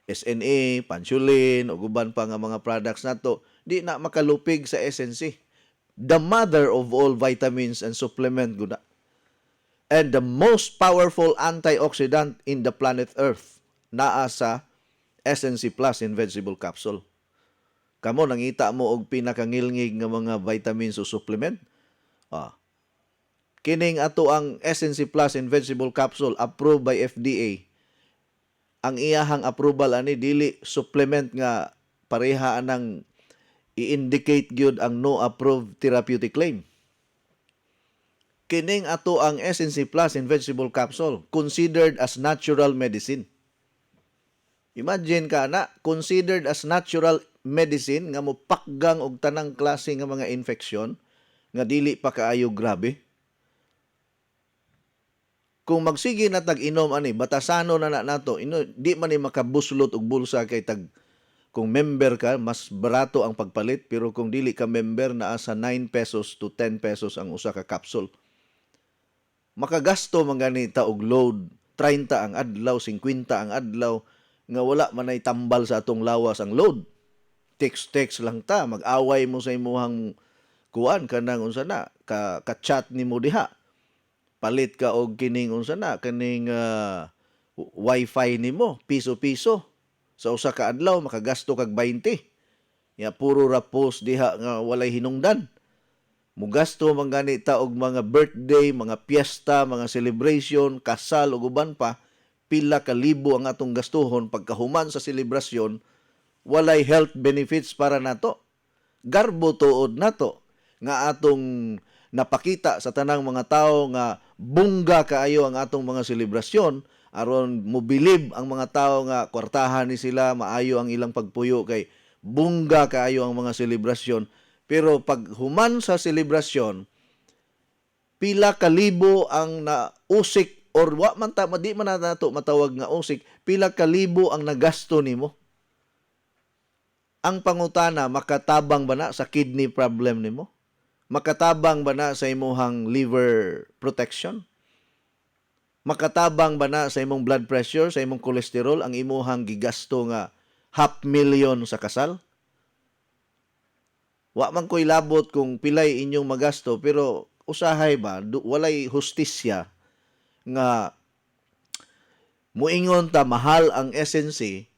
SNA, Pansulin, o guban pa nga mga products nato, di na makalupig sa SNC. The mother of all vitamins and supplement guna. And the most powerful antioxidant in the planet Earth naa sa SNC Plus in Vegetable Capsule. Kamo nangita mo og pinakangilngig nga mga vitamins o supplement? Kining ato ang SNC Plus in Vegetable Capsule approved by FDA. Ang iyahang approval ani dili supplement nga pareha anang i-indicate gyud ang no approved therapeutic claim. Kining ato ang SNC Plus in Vegetable Capsule considered as natural medicine. Imagine ka na, considered as natural medicine nga mopakgang og tanang klase nga mga infeksyon nga dili pa kaayo grabe. Kung magsige na tag-inom ani, batasano na nato, di man ni makabuslot og bulsa kay kung member ka, mas barato ang pagpalit, pero kung dili ka member, naa sa 9 pesos to 10 pesos ang usa ka capsule. Makagasto man ganita og load, 30 ang adlaw, 50 ang adlaw, nga wala man ay tambal sa atong lawas ang load. Text lang ta, mag-away mo sa imuhang kuan kanang unsa na, ka-chat nimo diha. Palit ka og kining unsa na, kining wifi nimo, piso-piso. Sa usa ka adlaw makagasto kag 20. Ya puro ra post diha nga walay hinungdan. Mugasto man gani ta og mga birthday, mga piyesta, mga celebration, kasal ug uban pa, pila ka libo ang atong gastuhon pagkahuman sa selebrasyon, walay health benefits para nato. Garbo tuod nato nga atong napakita sa tanang mga tao nga bungga kaayo ang atong mga selebrasyon, aron mobilib ang mga tao nga kwartahan ni sila, maayo ang ilang pagpuyo kay bungga kaayo ang mga selebrasyon. Pero pag human sa selebrasyon, pila ka libo ang nausik or wa man ta di man nato matawag nga usik, pila ka libo ang nagasto nimo. Ang pangutana, makatabang ba na sa kidney problem nimo? Makatabang ba na sa imong liver protection? Makatabang ba na sa imong blood pressure, sa imong cholesterol ang imong gigasto nga 500,000 sa kasal? Wa man ko'y labot kung pilay inyong magasto, pero usahay ba, walay hustisya nga muingon ta mahal ang SNC,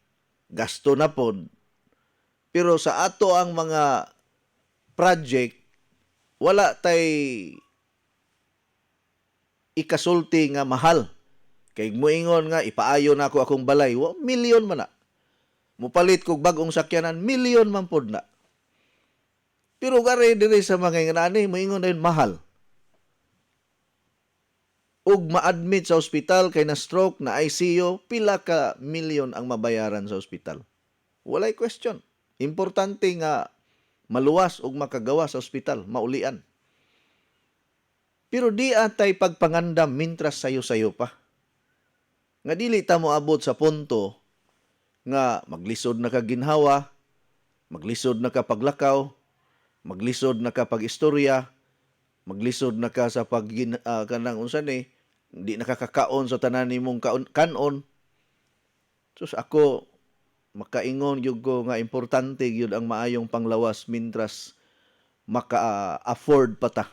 gasto na pod. Pero sa ato ang mga project, wala tay ikasulti nga mahal. Kay muingon nga ipaayo na ako akong balay, milyon man na. Mupalit kog bagong sakyanan, milyon man pod na. Pero gari diri sa mga inganani, muingon na yun mahal. Ug ma-admit sa ospital kay na stroke, na ICU, pila ka milyon ang mabayaran sa ospital. Walay question. Importante nga maluwas ug makagawa sa ospital, maulian. Pero di atay pagpangandam mintras sayo-sayo pa. Nga dili ta moabot sa punto nga maglisod na ka ginhawa, maglisod na ka paglakaw, maglisod na ka pag-istorya, maglisod na ka sa kanang unsan di nakakakaon sa tanan nimong kanon. Sus ako makaingon gyud ko nga importante gyud ang maayong panglawas mintras maka-afford pa ta.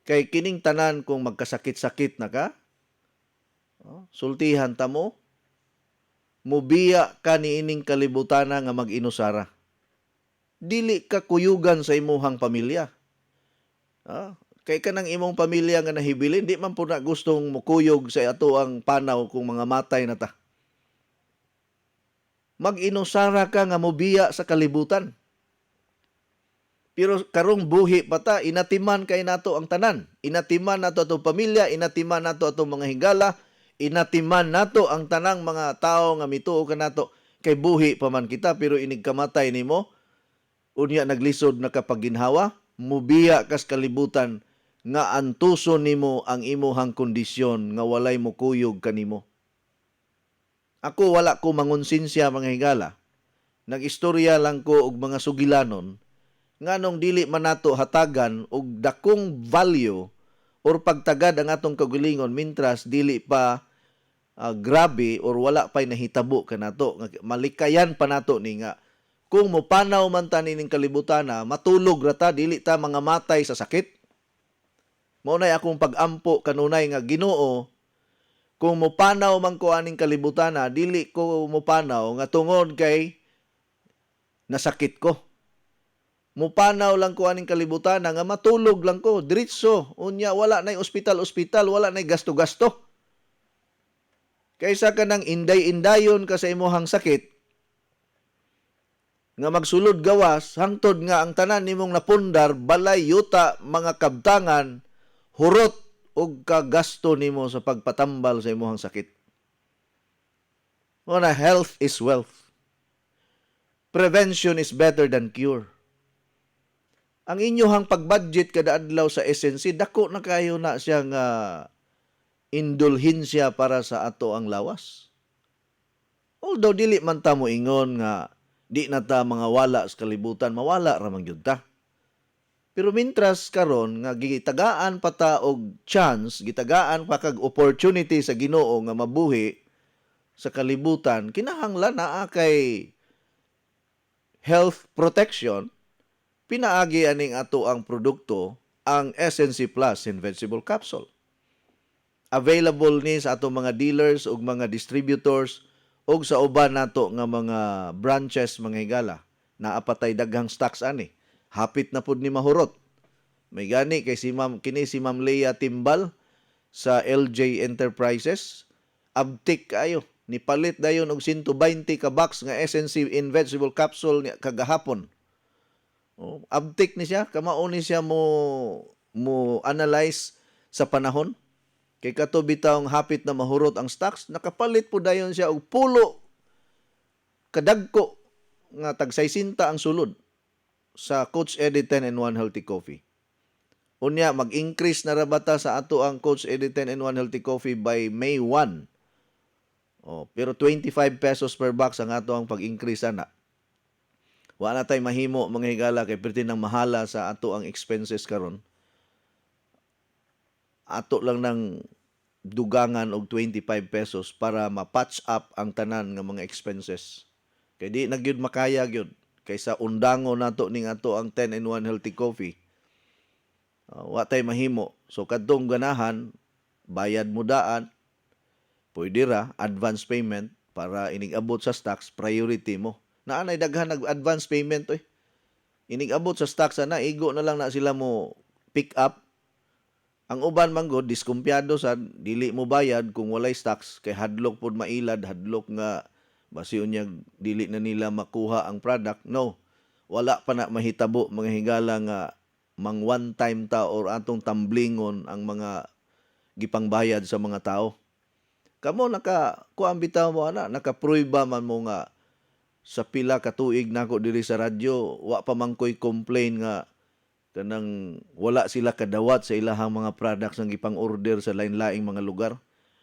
Kay kining tanan kung magkasakit-sakit na ka, sultihan ta mo, mubiya ka ni ining kalibutan nga mag-inusara. Dili ka kuyugan sa imuhang pamilya. Kay kanang imong pamilya nga nahibilin, di man po na gustong mukuyog sa ato ang panaw kung mga matay na ta. Mag-inusara ka nga mubiya sa kalibutan. Pero karong buhi pa ta, inatiman kay nato ang tanan. Inatiman nato atong pamilya, inatiman nato atong mga higala, inatiman nato ang tanang mga tao nga mituo ka nato. Kay buhi pa man kita, pero inig kamatay nimo, unya naglisod na kapaginhawa, mubiya kas kalibutan, nga antuso nimo ang imuhang kondisyon, nga walay mukuyog kanimo. Ako wala ko mangonsinsya mga higala. Nag-istorya lang ko og mga sugilanon, nganong dili man nato hatagan og dakong value or pagtagad ang atong kagalingon mintras dili pa grabe or wala pa'y nahitabo kanato. Malikayan pa nato ni nga kung mopanaw man ta ning kalibutan na matulog ra ta, dili ta mga matay sa sakit. Mao nay akong pag-ampo kanunay nga Ginoo, kung mopanaw man ko aning kalibutan na, dili ko mopanaw nga tungod kay nasakit ko. Mupanaw lang ko aning kalibutan nga matulog lang ko, diretso, unya wala nay ospital-ospital, wala nay gasto-gasto. Kaysa ka nang inday-indayon ka sa imuhang sakit, nga magsulod gawas, hangtod nga ang tanan nimong napundar, balay, yuta, mga kabtangan, hurot, o kagasto nimo sa pagpatambal sa imuhang sakit. Una, health is wealth. Prevention is better than cure. Ang inyohang pag-budget kada adlaw sa SNC, dako na kayo na siyang indulhensya para sa ato ang lawas. Although dili man ta mo ingon nga di na ta mga wala sa kalibutan, mawala ra man gyud ta. Pero mintras karon nga gitagaan pa ta og chance, gitagaan pa kag opportunity sa Ginoo nga mabuhi sa kalibutan, kinahanglan naa kay health protection. Pinaagi aning ato ang produkto, ang SNC Plus Invincible Capsule. Available ni sa ato mga dealers ug mga distributors ug sa uban nato nga mga branches mga higala. Naapatay daghang stocks ani. Hapit na pud ni mahurot. May gani kay si Ma'am Leia Timbal sa LJ Enterprises. Abtik kayo. Nipalit dayon og 120 ka box nga SNC Invincible Capsule kagahapon. Abtik ni siya, kamao ni siya mo analyze sa panahon. Kay kato bitawng hapit na mahurot ang stocks, nakapalit po dayon siya og pulo kadagko nga tag 60 ang sulod sa Coach Eddie 10 and 1 Healthy Coffee. Unya, mag-increase na rabata sa ato ang Coach Eddie 10 and 1 Healthy Coffee by May 1. Pero 25 pesos per box ang ato ang pag-increase ana. Wala tay mahimo mga higala kay perti nang mahala sa ato ang expenses karon. Ato lang ng dugangan og 25 pesos para ma-patch up ang tanan nga mga expenses. Kay di na gyud makaya gyud kaysa undango nato ning ato ang 10 and 1 Healthy Coffee. Wa tay mahimo. So kadtong ganahan, bayad mo daan, pwede ra advance payment para inig-abot sa stocks, priority mo. Naanay daghan nag-advance payment oy. Inig-abot sa stocks na igo na lang na sila mo pick up. Ang uban man gud diskumpiyado sa dili mo bayad kung walay stocks kay hadlok pod mailad, hadlok nga basi unya dili na nila makuha ang product. No. Wala pa na mahitabo mga higala nga mang one time ta or atong tamblingon ang mga gipangbayad sa mga tao. Kamo kuan bitaw mo ana, nakapruiba man mo nga sa pila ka tuig nako diri sa radyo, wa pa man koy complain nga kanang wala sila kadawat sa ilahang mga products nga gipang-order sa lain-laing mga lugar.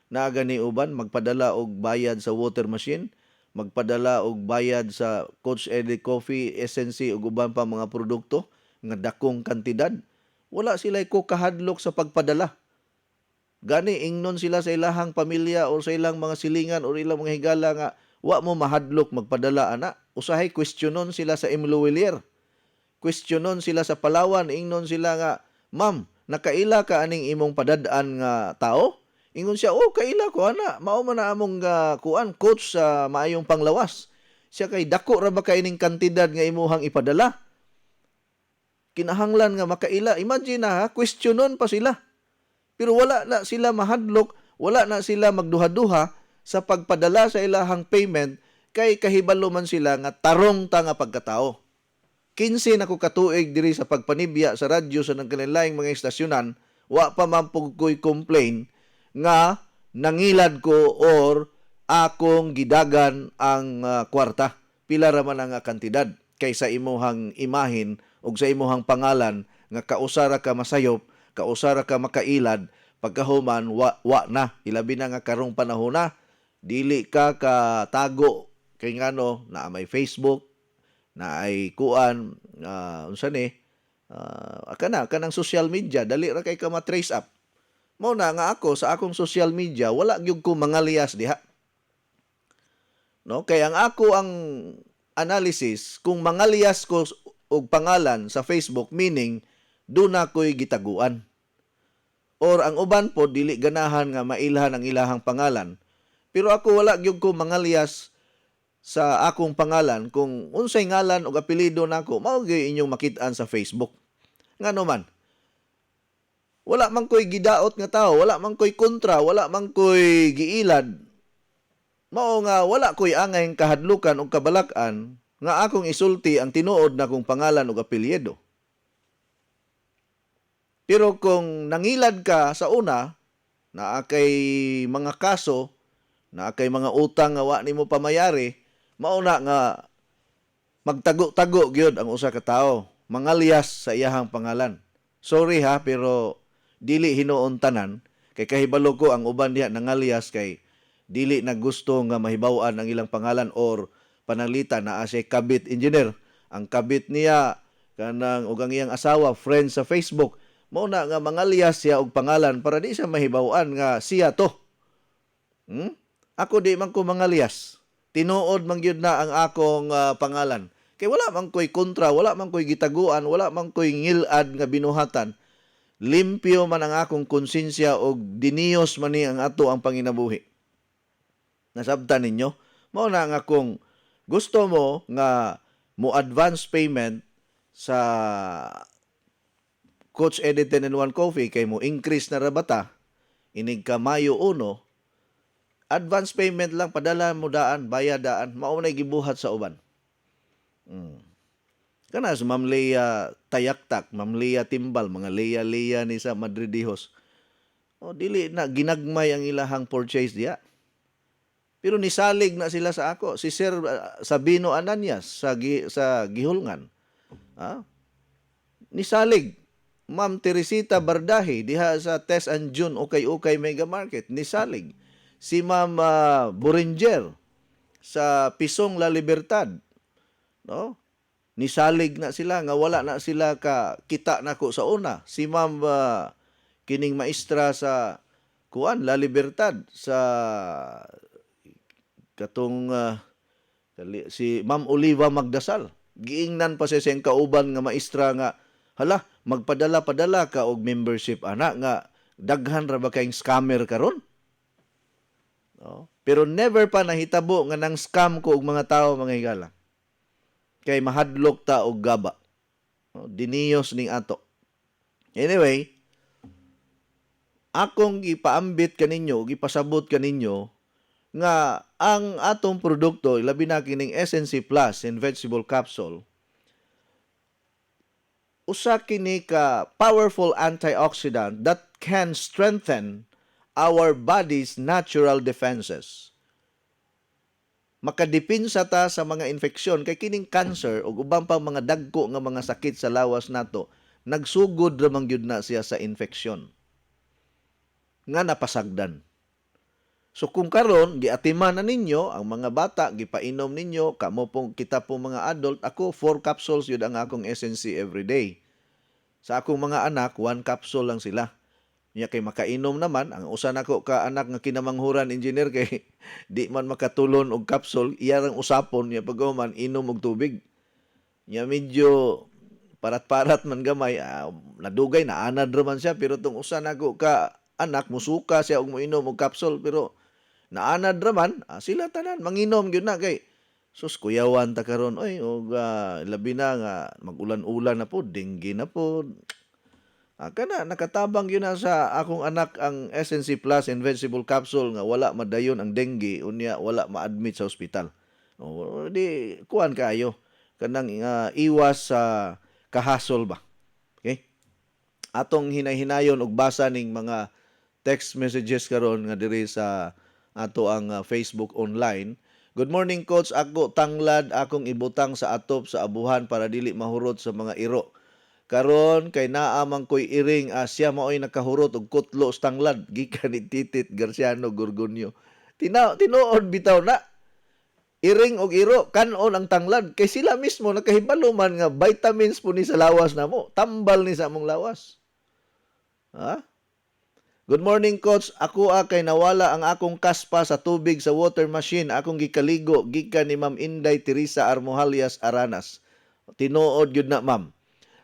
Naa gani uban magpadala og bayad sa water machine, magpadala og bayad sa Coach Eddie Coffee, SNC ug uban pa mga produkto nga dakong kantidad. Wala sila ko kahadlok sa pagpadala. Gani ingnon sila sa ilahang pamilya o sa ilang mga silingan o ilang mga higala nga wa mo mahadlok magpadala ana. Usahay questionon sila sa Imluwilier. Questionon sila sa Palawan, ingnon sila nga, "Ma'am, nakaila ka aning imong padadaan nga tao?" Ingon siya, "Oh, kaila ko ana. Mao man na among kuan coach sa maayong panglawas." Siya kay dako ra ba kay ning kantidad nga imuhang ipadala? Kinahanglan nga makaila. Imagine na ha, questionon pa sila. Pero wala na sila mahadlok, wala na sila magduha-duha sa pagpadala sa ilahang payment kay kahibalo man sila nga tarong ta nga pagkatao. 15 na ko katuig diri sa pagpanibya sa radyo sa nagkanilaing mga estasyonan, wa pa man pug ko'y complain nga nangilad ko or akong gidagan ang kwarta. Pila ra man ang kantidad kaysa imuhang imahin ug sa imuhang pangalan nga kausara ka masayop, kausara ka makailad, pagkahuman wa na. Ilabi na nga karong panahon na, dili ka katago kay ngano na may Facebook, na ay kuan unsa ni kanang social media dali ra kay ka ma-trace up. Mao na nga ako sa akong social media wala gyud ko mangalias diha. No, kay ang ako ang analysis kung mangalias ko og pangalan sa Facebook meaning do na ko'y gitaguan. Or ang uban po dili ganahan nga mailhan ang ilahang pangalan. Pero ako wala gyud ko mangalias sa akong pangalan kung unsay ngalan o apelyido nako mao gyud inyong makit-an sa Facebook. Ngano man? Wala man ko'y gidaot nga tao, wala man ko'y kontra, wala man ko'y giilad. Mao nga wala ko'y angay kahadlukan o kabalak-an nga akong isulti ang tinuod na kong pangalan o apelyido. Pero kung nangilad ka sa una, na kay mga kaso, na kay mga utang nga wa nimo pamayari, mauna nga magtago-tago gyud ang usa ka tawo, mangalias sa iyahang pangalan. Sorry ha, pero dili hinuon tanan kay kahibalo ko ang uban diha nangalias kay dili na gusto nga mahibaw-an ang ilang pangalan or pananglitan na siya kabit engineer. Ang kabit niya kanang ug ang iyang asawa friend sa Facebook, mao na nga mangalias siya og pangalan para di siya mahibaw-an nga siya to. Ako di man ko mangalias. Tinuod man gyud na ang akong pangalan. Kay wala man ko'y kontra, wala man ko'y gitaguan, wala man ko'y ngilad nga binuhatan. Limpyo man ang akong konsensya og diniyos man ni ang ato ang panginabuhi. Nasabtan ninyo? Mao na nga kung gusto mo nga mo advance payment sa Coach Eddie 10 and 1 Coffee kay mo increase na rabata inig ka Mayo 1, advance payment lang, padala mo daan, bayadaan, mao na gibuhat sa uban. Kana sa Ma'am Leia Tayaktak, Ma'am Leia Timbal, mga Leia ni sa Madridihos. O dili na ginagmay ang ilahang purchase diya. Pero nisalig na sila sa ako. Si Sir Sabino Ananias sa Gihulngan. Nisalig. Ma'am Teresita Bardahi diha sa Tess and June Ukay-Ukay Mega Market. Nisalig. Si Ma'am Buringer sa Pisong La Libertad. No? Nisalig na sila nga wala na sila ka kita nako sa una. Si Ma'am kining maestra sa La Libertad sa katong si Ma'am Oliva Magdasal. Giingnan pa siya siyang kauban nga maestra nga hala magpadala-padala ka og membership ana nga daghan ra ba kayong scammer karon? No? Pero never pa nahitabo nga nang scam ko og mga tao mga higala. Kay mahadlok ta og gaba. No? Diniyos ning ato. Anyway, akong gipaambit kaninyo, gipasabot kaninyo nga ang atong produkto, labi na kining SNC Plus and Vegetable Capsule, usa kini ka powerful antioxidant that can strengthen our body's natural defenses. Makadipinsa ta sa mga infeksyon kay kining cancer o ubang pang mga dagko nga mga sakit sa lawas nato, nagsugod ra man gyud na siya sa infeksyon nga napasagdan. So kung karon giatiman na ninyo ang mga bata, gipainom ninyo, kamo pong kita pong mga adult, ako 4 capsules yun ang akong SNC everyday. Sa akong mga anak, 1 capsule lang sila. Nya kay makainom naman, ang usa nako ka anak nga kinamanghuran engineer kay di man makatulon og capsule, iyang usapon niya paghuman inom og tubig. Nya medyo parat-parat man gamay, nadugay na anad ra man siya pero tong usa nako ka anak musuka siya og moinom og capsule pero naanad raman, sila tanan manginom gyud na kay sus kuyawan ta karon oy og labi na nga magulan-ulan na po, dengue na po. Kana nakatabang gyud na sa akong anak ang SNC Plus and Vegetable Capsule nga wala madayon ang dengue unya wala ma-admit sa ospital. O di kuan kayo kanang iwas sa kahasol ba. Okay? Atong hinay-hinayon og basa ning mga text messages karon nga diri sa ato ang Facebook online. Good morning coach, ako tanglad akong ibutang sa atop sa abuhan para dili mahurot sa mga iro. Karon kay naa man koy iring siya maoy nakahurot og kutlo sa tanglad gikan ni Titit Garciano Gorgonio. Tinuod bitaw na. Iring og iro kanon ang tanglad kay sila mismo nakahibalo man nga vitamins po ni sa lawas namo. Tambal ni sa among lawas. Ha? Good morning, Coach. Ako kay nawala ang akong kaspa sa tubig sa water machine. Akong gikaligo, gikan ni Ma'am Inday Teresa Armojalias Aranas. Tinuod yun na, Ma'am.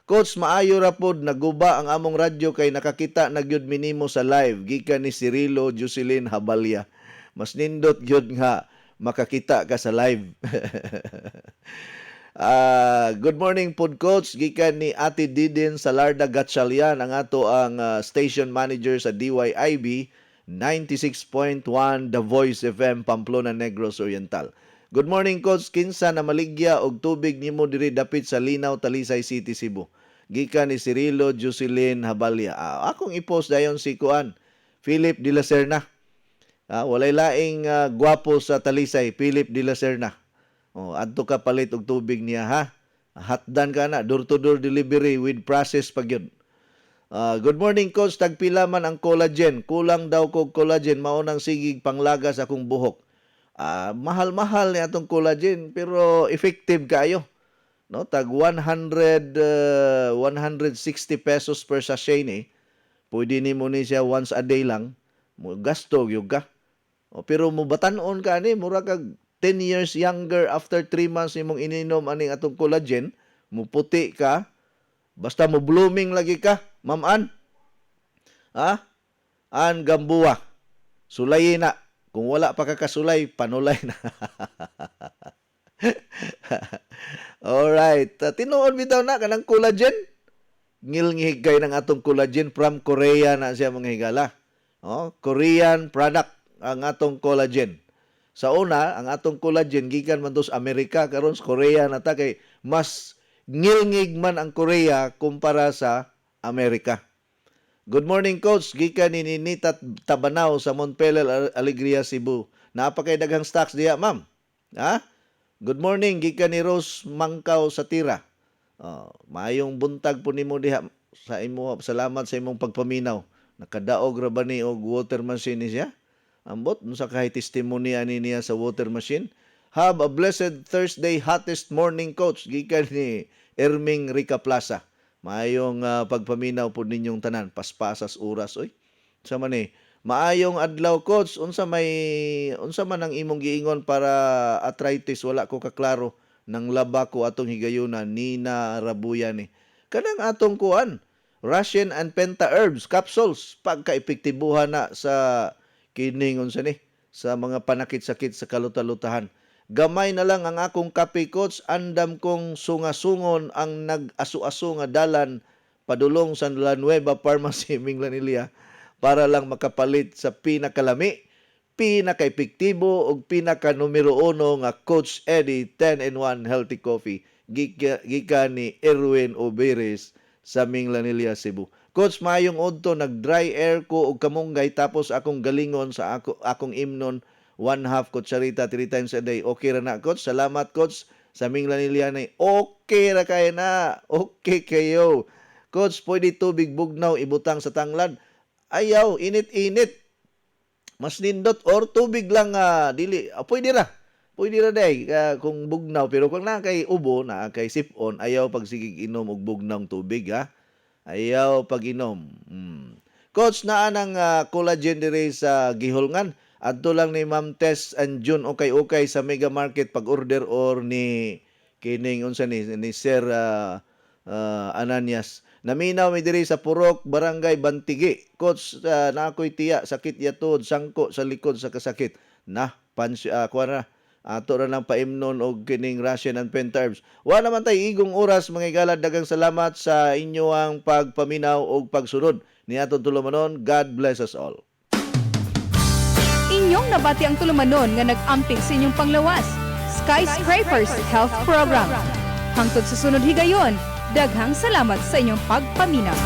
Coach, maayo ra pod naguba ang among radyo kay nakakita na gyud minimo sa live. Gikan ni Cirilo Jocelyn Habalya. Mas nindot gyud nga makakita ka sa live. Good morning pod coach, gikan ni Ate Didin Salarda Gatchalian ang ato ang station manager sa DYIB 96.1 The Voice FM Pamplona Negros Oriental. Good morning coach, kinsa na maligya og tubig nimo diri dapit sa Linaw Talisay City, Cebu. Gikan ni Cirilo Jocelyn Habalya. Akong i-post dayon si kuan Philip de la Serna. Walay laing gwapo sa Talisay, Philip de la Serna. Adto ka palit og tubig niya ha. Hatdan ka na, door to door delivery with process pag yun. Good morning coach, tagpila man ang collagen. Kulang daw ko collagen, mao nang sigig panglaga sa akong buhok. Mahal-mahal ni atong collagen pero effective kayo. No, tag 160 pesos per sachet ni. Pwede nimo ni siya once a day lang. Mo gasto gyud ka. Pero mo batan-on ka ni mura kag 10 years younger after 3 months imong ininom aning atong collagen, muputi ka, basta mo blooming lagi ka, Ma'am Ann. Ann Gambuwa. Sulay na. Kung wala pa kakasulay, panulay na. Alright. Tinuod bitaw na kanang collagen. Ngilngig kay ng atong collagen from Korea na siya mga higala. Korean product ang atong collagen. Sa una, ang atong collagen gikan man to sa Amerika karon sa Korea na ta kay mas ngilngig man ang Korea kumpara sa Amerika. Good morning, Coach. Gikan ni Ninita Tabanaw sa Montpellier, Alegria, Cebu. Napakay daghang stocks diya, ma'am. Ha? Good morning, gikan ni Rose Mangkaw sa Tira. Maayong buntag po nimo diha sa imo. Salamat sa imong pagpaminaw. Nakadaog ra ba ni og water machine ni siya? Ambot unsa kay testimony ani niya sa water machine? Have a blessed Thursday, hottest morning, Coach. Gikan ni Erming Rica Plaza. Maayong pagpaminaw po ninyong tanan, paspasas oras oy. Sa man maayong adlaw, Coach. Unsa man ang imong giingon para arthritis, wala ko kaklaro nang laba ko atong higayuna Nina Rabuyan ni. Kanang atong kuan, Russian and Penta Herbs capsules pagka-epektibuhan na sa kining unsa ni sa mga panakit-sakit sa kalutalutahan. Gamay na lang ang akong kape, Coach. Andam kong sungasungon ang nag-asu-asu nga dalan padulong sa La Nueva Pharmacy, Minglanilia, para lang makapalit sa pinakalami, pinaka-epektibo o pinaka-numero 1 nga Coach Eddie 10-in-1 Healthy Coffee. Gika ni Erwin Oberes sa Minglanilia, Cebu. Coach, mayong odto, nag-dry air ko og kamunggay tapos akong galingon sa akong imnon 1/2 kutsarita 3 times a day. Okay ra na, Coach. Salamat, Coach. Sa Minglanilia na okay ra kayo na. Okay kayo. Coach, pwede tubig bugnaw ibutang sa tanglad. Ayaw, init-init. Mas nindot or tubig lang dili. Pwede ra. Pwede ra day kung bugnaw. Pero kung na kay ubo, na kay sipon, ayaw pagsigig inom og bugnaw tubig, ha. Ayaw pag-inom. Coach, naa nang collagen diri sa Giholngan. Adto lang ni Ma'am Tess and June okay sa Mega Market pag-order or ni kining unsa ni Sir Ananias. Naminaw mi diri sa Purok, Barangay Bantigi. Coach, na ako'y tiya, sakit yatod, sangko sa likod sa kasakit. Kuwara, ato ra lang paimnon og kining Russian and Pentabs. Wa naman tay igong oras, mga igala, dagang salamat sa inyoang pagpaminaw og pagsunod. Ni aton tulumanon, God bless us all. Inyong nabati ang tulumanon nga nag-amping sa inyong panglawas. Skyscrapers Health Program. Hangtod sa sunod higayon, daghang salamat sa inyong pagpaminaw.